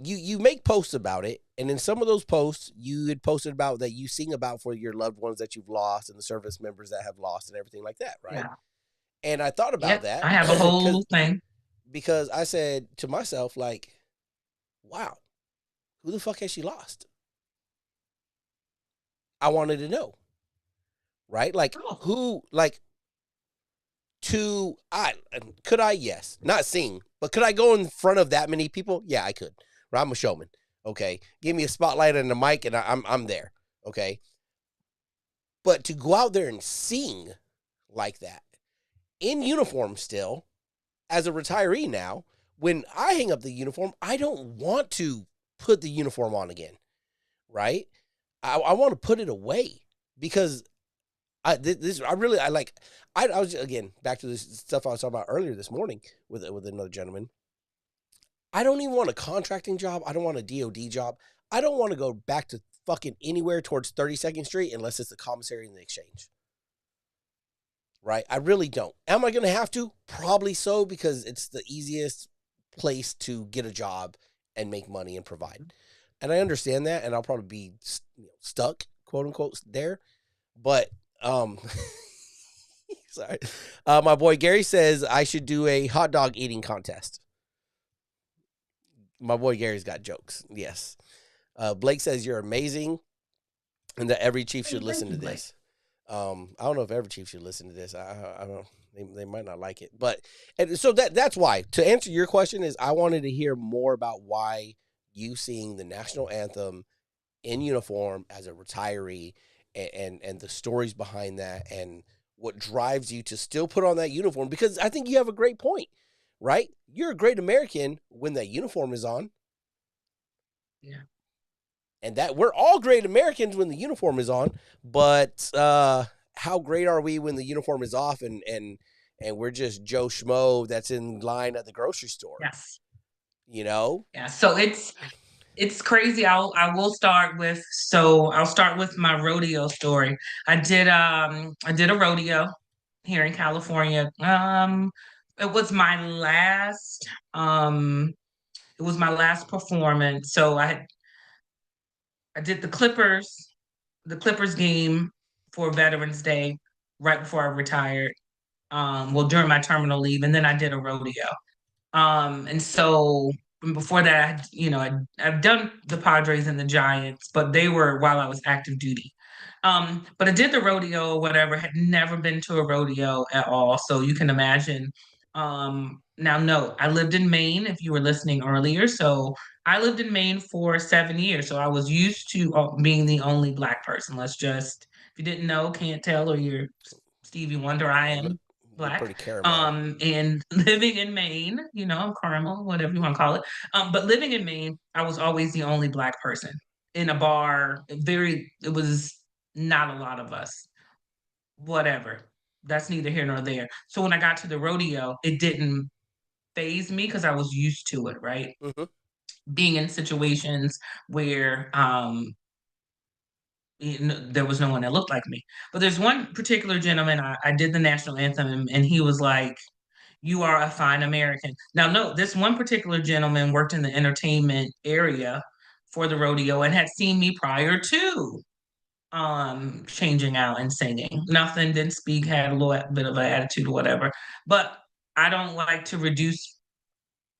you make posts about it, and in some of those posts you had posted about that you sing about for your loved ones that you've lost and the service members that have lost and everything like that, right? Yeah. And I thought about Yep. that I have a because whole thing. because I said to myself, like, wow, who the fuck has she lost? I wanted to know, right? Like Oh, who like to I could I yes not sing but could I go in front of that many people? Yeah, I could. Right? I'm a showman. Okay, give me a spotlight and a mic and I'm there. Okay, but to go out there and sing like that in uniform still as a retiree now, when I hang up the uniform, I don't want to put the uniform on again. Right? I want to put it away because I like I was again back to this stuff I was talking about earlier this morning with another gentleman. I don't even want a contracting job. I don't want a DOD job. I don't want to go back to fucking anywhere towards 32nd Street unless it's the commissary and the exchange. Right? I really don't. Am I going to have to? Probably so because it's the easiest place to get a job and make money and provide. And I understand that, and I'll probably be stuck, quote unquote, there. But sorry. My boy Gary says I should do a hot dog eating contest. My boy Gary's got jokes. Yes. Blake says you're amazing and that every chief should thank listen to you, Blake. this. I don't know if every chief should listen to this. I don't. They might not like it, but and so that's why. To answer your question, is I wanted to hear more about why you sing the national anthem in uniform as a retiree and the stories behind that and what drives you to still put on that uniform because I think you have a great point, right? You're a great American when that uniform is on Yeah. and that we're all great Americans when the uniform is on, but how great are we when the uniform is off and we're just Joe Schmo that's in line at the grocery store, Yes. you know? Yeah. So It's crazy. I will start with I'll start with my rodeo story. I did a rodeo here in California. It was my last um it was my last performance. I did the Clippers game for Veterans Day right before I retired. Well, during my terminal leave, and then I did a rodeo. And so before that, I've done the Padres and the Giants, but they were while I was active duty. But I did the rodeo, whatever, had never been to a rodeo at all. So you can imagine. Now, no, I lived in Maine, if you were listening earlier. So I lived in Maine for 7 years. So I was used to being the only Black person. If you didn't know, can't tell, or you're Stevie Wonder, I You look, am you're Black. pretty caramel. And living in Maine, caramel, whatever you want to call it. But living in Maine, I was always the only Black person in a bar. It was not a lot of us. Whatever. That's neither here nor there. So when I got to the rodeo, it didn't phase me because I was used to it, right? Hmm. Being in situations where there was no one that looked like me. But there's one particular gentleman, I did the national anthem, and he was like, "You are a fine American." Now, no, this one particular gentleman worked in the entertainment area for the rodeo and had seen me prior to changing out and singing. Nothing, didn't speak, had a little bit of an attitude or whatever. But I don't like to reduce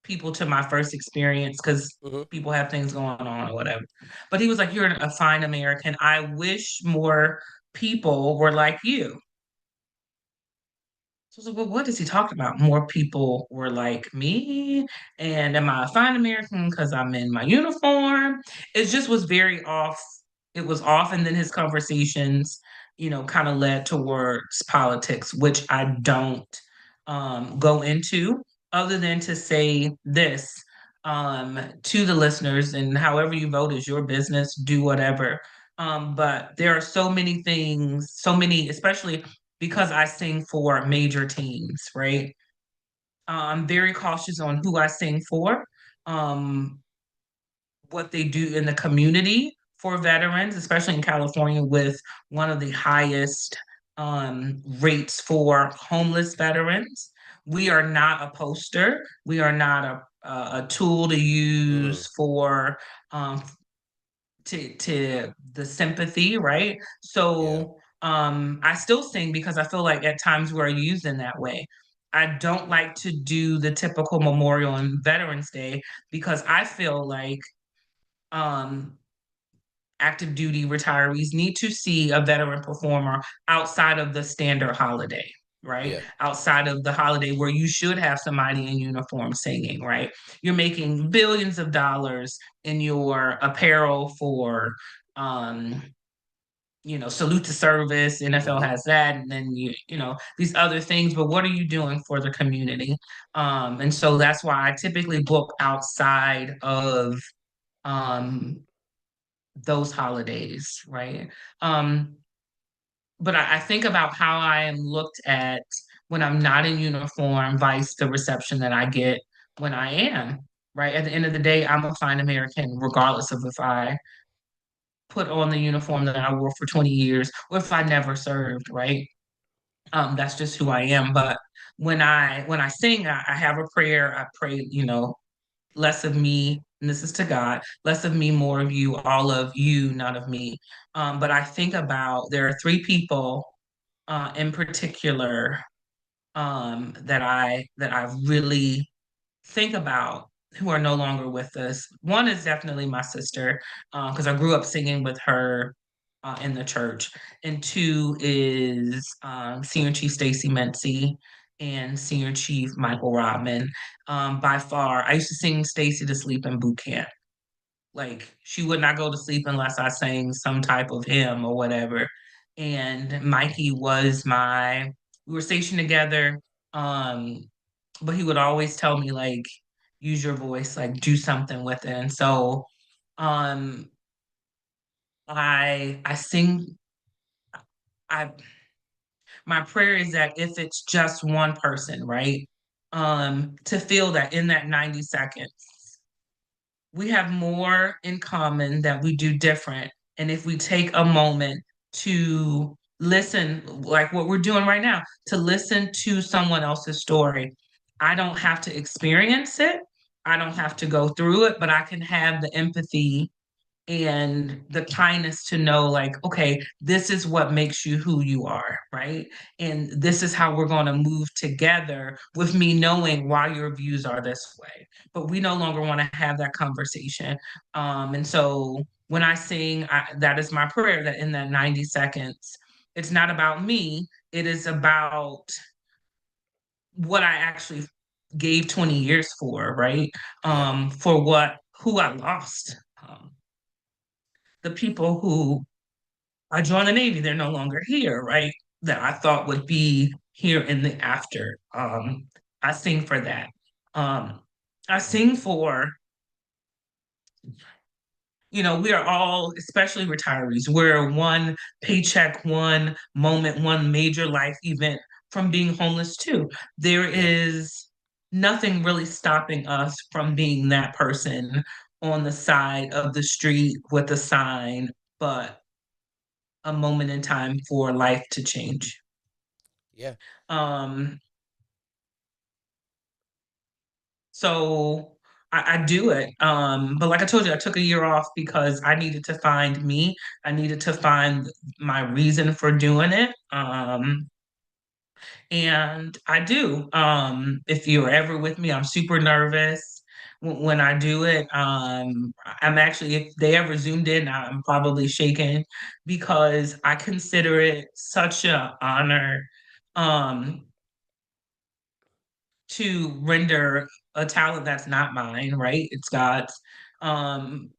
people to my first experience because Hmm. people have things going on or whatever. But he was like, "You're a fine American. I wish more people were like you." So I was like, "Well, what is he talking about? More people were like me? And am I a fine American because I'm in my uniform?" It just was very off. It was off. And then his conversations, kind of led towards politics, which I don't go into other than to say this to the listeners, and however you vote is your business, do whatever. But there are so many things, especially because I sing for major teams, right? I'm very cautious on who I sing for, um, what they do in the community for veterans, especially in California, with one of the highest rates for homeless veterans. We are not a poster. We are not a tool to Mm, use for um, to the sympathy, right? yeah, So I still sing because I feel like at times we're used in that way. I don't like to do the typical Memorial and Veterans Day because I feel like um active duty retirees need to see a veteran performer outside of the standard holiday, right? yeah. Outside of the holiday where you should have somebody in uniform singing, right? You're making billions of dollars in your apparel for um salute to service. NFL Hmm. has that, and then these other things. But what are you doing for the community? And so that's why I typically book outside of um those holidays, right? Um, but I think about how I am looked at when I'm not in uniform, vice the reception that I get when I am, right? At the end of the day, I'm a fine American, regardless of if I put on the uniform that I wore for 20 years or if I never served, right? That's just who I am. But when I sing, I have a prayer. I pray, less of me, and this is to God, less of me, more of you, all of you, none of me. But I think about there are three people in particular that I really think about who are no longer with us. One is definitely my sister because I grew up singing with her in the church, and two is Senior Chief Stacy Mency and Senior Chief Michael Rodman. By far, I used to sing Stacy to sleep in boot camp. Like she would not go to sleep unless I sang some type of hymn or whatever. And Mikey was we were stationed together. Um, but he would always tell me like, use your voice, like do something with it. And so um I sing I my prayer is that if it's just one person, right? To feel that in that 90 seconds we have more in common that we do different. And if we take a moment to listen, like what we're doing right now, to listen to someone else's story, I don't have to experience it. I don't have to go through it, but I can have the empathy and the kindness to know, like, okay, this is what makes you who you are, right? And this is how we're going to move together, with me knowing why your views are this way. But we no longer want to have that conversation. And so when I sing, that is my prayer, that in that 90 seconds, it's not about me, it is about what I actually gave 20 years for, right? Yeah. For who I lost. The people who I joined the Navy, they're no longer here, right? That I thought would be here in the after. I sing for that. Um, I sing for, we are all, especially retirees, we're one paycheck, one moment, one major life event from being homeless too. There Yeah. is nothing really stopping us from being that person on the side of the street with a sign, but a moment in time for life to change. Yeah. Um, so I do it. But like I told you, I took a year off because I needed to find me. I needed to find my reason for doing it. And I do. If you're ever with me, I'm super nervous when I do it. I'm actually, if they ever zoomed in, I'm probably shaking because I consider it such an honor um, to render a talent that's not mine, right? It's God's. Um,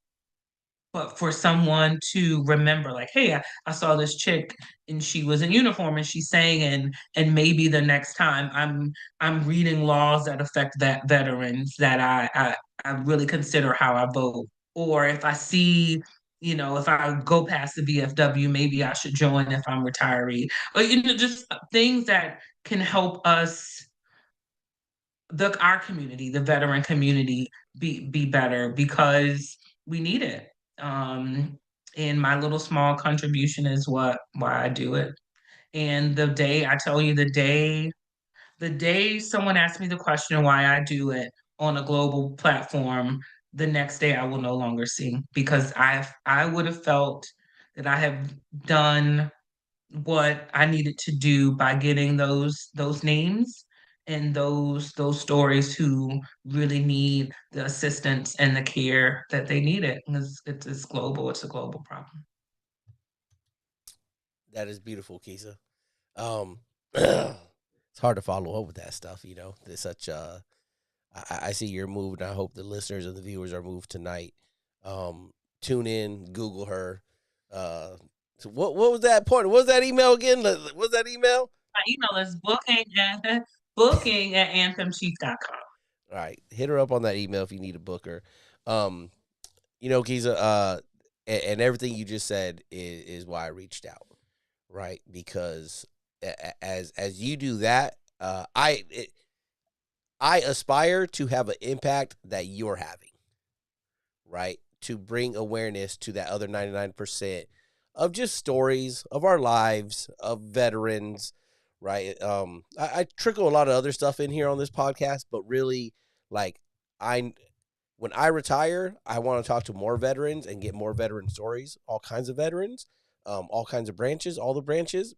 but for someone to remember, like, hey, I saw this chick and she was in uniform and she sang, and maybe the next time I'm reading laws that affect that veterans, that I really consider how I vote. Or if I see, if I go past the VFW, maybe I should join if I'm retiree. Or just things that can help us, our community, the veteran community, be better, because we need it. Um, and my little small contribution is why I do it. And the day, I tell you, the day someone asks me the question why I do it on a global platform, the next day I will no longer sing, because I would have felt that I have done what I needed to do by getting those names and those stories who really need the assistance and the care that they need it. It's global. It's a global problem. That is beautiful, Keisa. It's hard to follow up with that stuff. There's such. I see you're moved. And I hope the listeners and the viewers are moved tonight. Tune in, Google her. Uh, so what was that point? What was that email again? What was that email? My email is booking at anthemchief.com. All right, hit her up on that email if you need a booker. Um, Giza, and everything you just said is why I reached out, right? Because as you do that, I aspire to have an impact that you're having, right? To bring awareness to that other 99% of just stories of our lives, of veterans, right? I trickle a lot of other stuff in here on this podcast, but really, like, I when I retire, I want to talk to more veterans and get more veteran stories, all kinds of veterans, all kinds of branches, all the branches,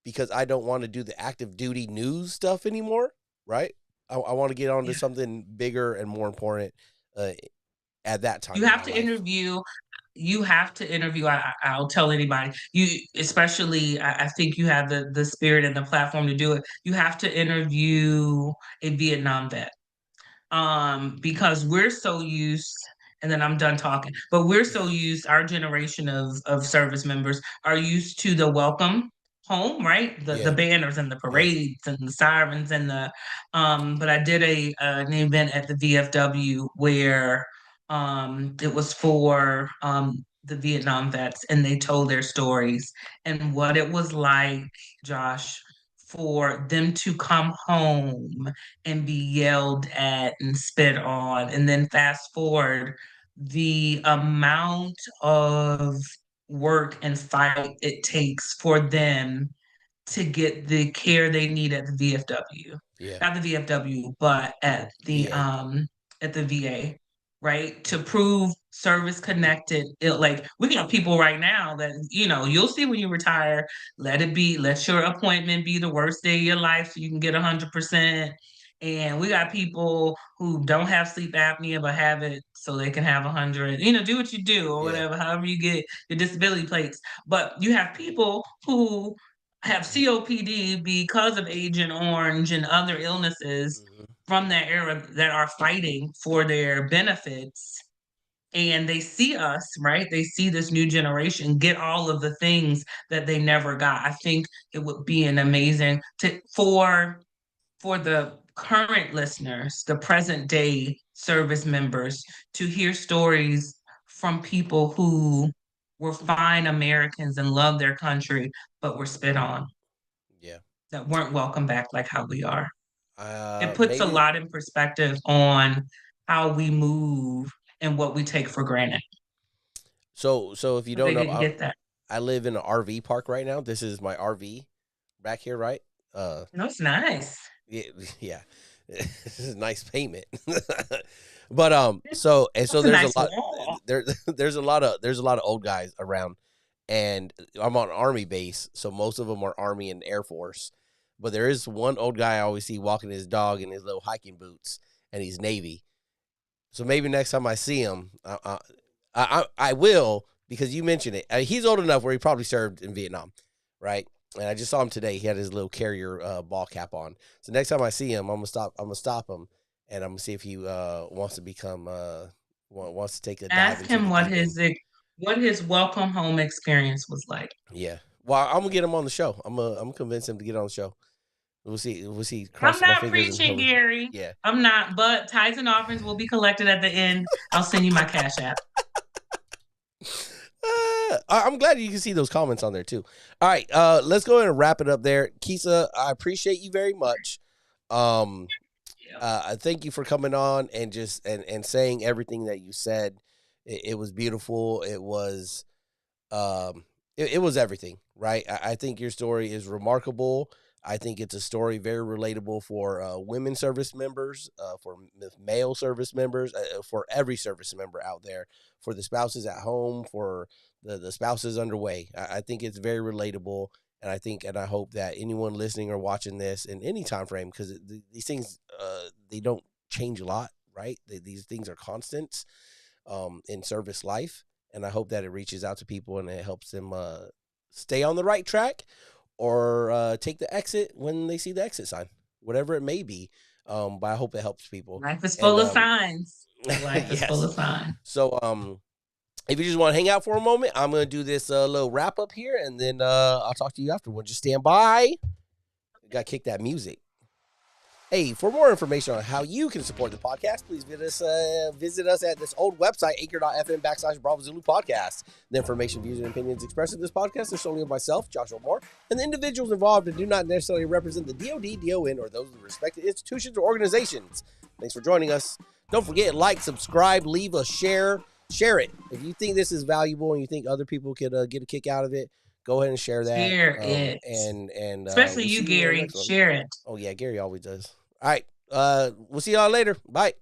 because I don't want to do the active duty news stuff anymore, right? I want to get on to Yeah. something bigger and more important uh, at that You time in have my to life. interview. You have to interview. I'll tell anybody. You, especially, I think you have the spirit and the platform to do it. You have to interview a Vietnam vet, because we're so used, and then I'm done talking, but we're so used, our generation of service members are used to the welcome home, right? The Yeah, banners and the yeah, parades and the sirens and but I did an event at the VFW where it was for the Vietnam vets, and they told their stories and what it was like, Josh, for them to come home and be yelled at and spit on. And then fast forward, the amount of work and fight it takes for them to get the care they need at the VFW. Yeah. Not the VFW, but VA. at the VA, right? To prove service connected. Like we got people right now that, you'll see when you retire, let your appointment be the worst day of your life so you can get 100%. And we got people who don't have sleep apnea but have it so they can have 100. Do what you do or Yeah. whatever, however you get your disability plates. But you have people who have COPD because of Agent Orange and other illnesses Hmm. from that era that are fighting for their benefits. And they see us, right? They see this new generation get all of the things that they never got. I think it would be an amazing for the current listeners, the present day service members, to hear stories from people who were fine Americans and loved their country, but were spit on, Yeah. that weren't welcome back like how we are. It puts a Maybe. lot in perspective on how we move and what we take for granted. So if you But don't they know, didn't get that. I live in an RV park right now. This is my RV back here, right? Uh, No, it's nice. yeah, yeah. This is a nice payment. But so That's a there's a nice lot wall. there's a lot of old guys around, and I'm on army base, so most of them are army and air force. But there is one old guy I always see walking his dog in his little hiking boots, and he's Navy. So maybe next time I see him, I will, because you mentioned it. He's old enough where he probably served in Vietnam, right? And I just saw him today. He had his little carrier ball cap on. So next time I see him, I'm gonna stop. I'm gonna stop him, and I'm gonna see if he wants to become wants to take a dive Ask into him the deep end. what his welcome home experience was like. Yeah. Well, I'm gonna get him on the show. I'm gonna convince him to get on the show. We'll see. We'll see. I'm Crossing my not fingers and preaching, hoping. Gary. Yeah. I'm not, but tithes and offerings will be collected at the end. I'll send you my cash app. I'm glad you can see those comments on there too. All right, let's go ahead and wrap it up there. Keisa, I appreciate you very much. Um, Yeah. I thank you for coming on and just and saying everything that you said. It was beautiful. Um, it was everything, right? I think your story is remarkable. I think it's a story very relatable for women service members, for male service members, for every service member out there, for the spouses at home, for the spouses underway. I think it's very relatable, and I hope that anyone listening or watching this in any time frame, because these things they don't change a lot, right? These things are constants in service life, and I hope that it reaches out to people and it helps them stay on the right track, or take the exit when they see the exit sign, whatever it may be. But I hope it helps people. Life is And full of signs. Life is full yes, of signs. so if you just want to hang out for a moment, I'm gonna do this little wrap up here, and then I'll talk to you afterward. Just stand by. Got to kick that music. Hey, for more information on how you can support the podcast, please visit us at this old website, anchor.fm/Bravo Zulu Podcast. The information, views, and opinions expressed in this podcast are solely of myself, Joshua Moore, and the individuals involved and do not necessarily represent the DOD, DON, or those of the respected institutions or organizations. Thanks for joining us. Don't forget, like, subscribe, leave a share it. If you think this is valuable and you think other people could get a kick out of it, go ahead and share that. Share it. And Especially we'll you, see you in the Gary. next one. Share it. Oh yeah, Gary always does. All right. We'll see y'all later. Bye.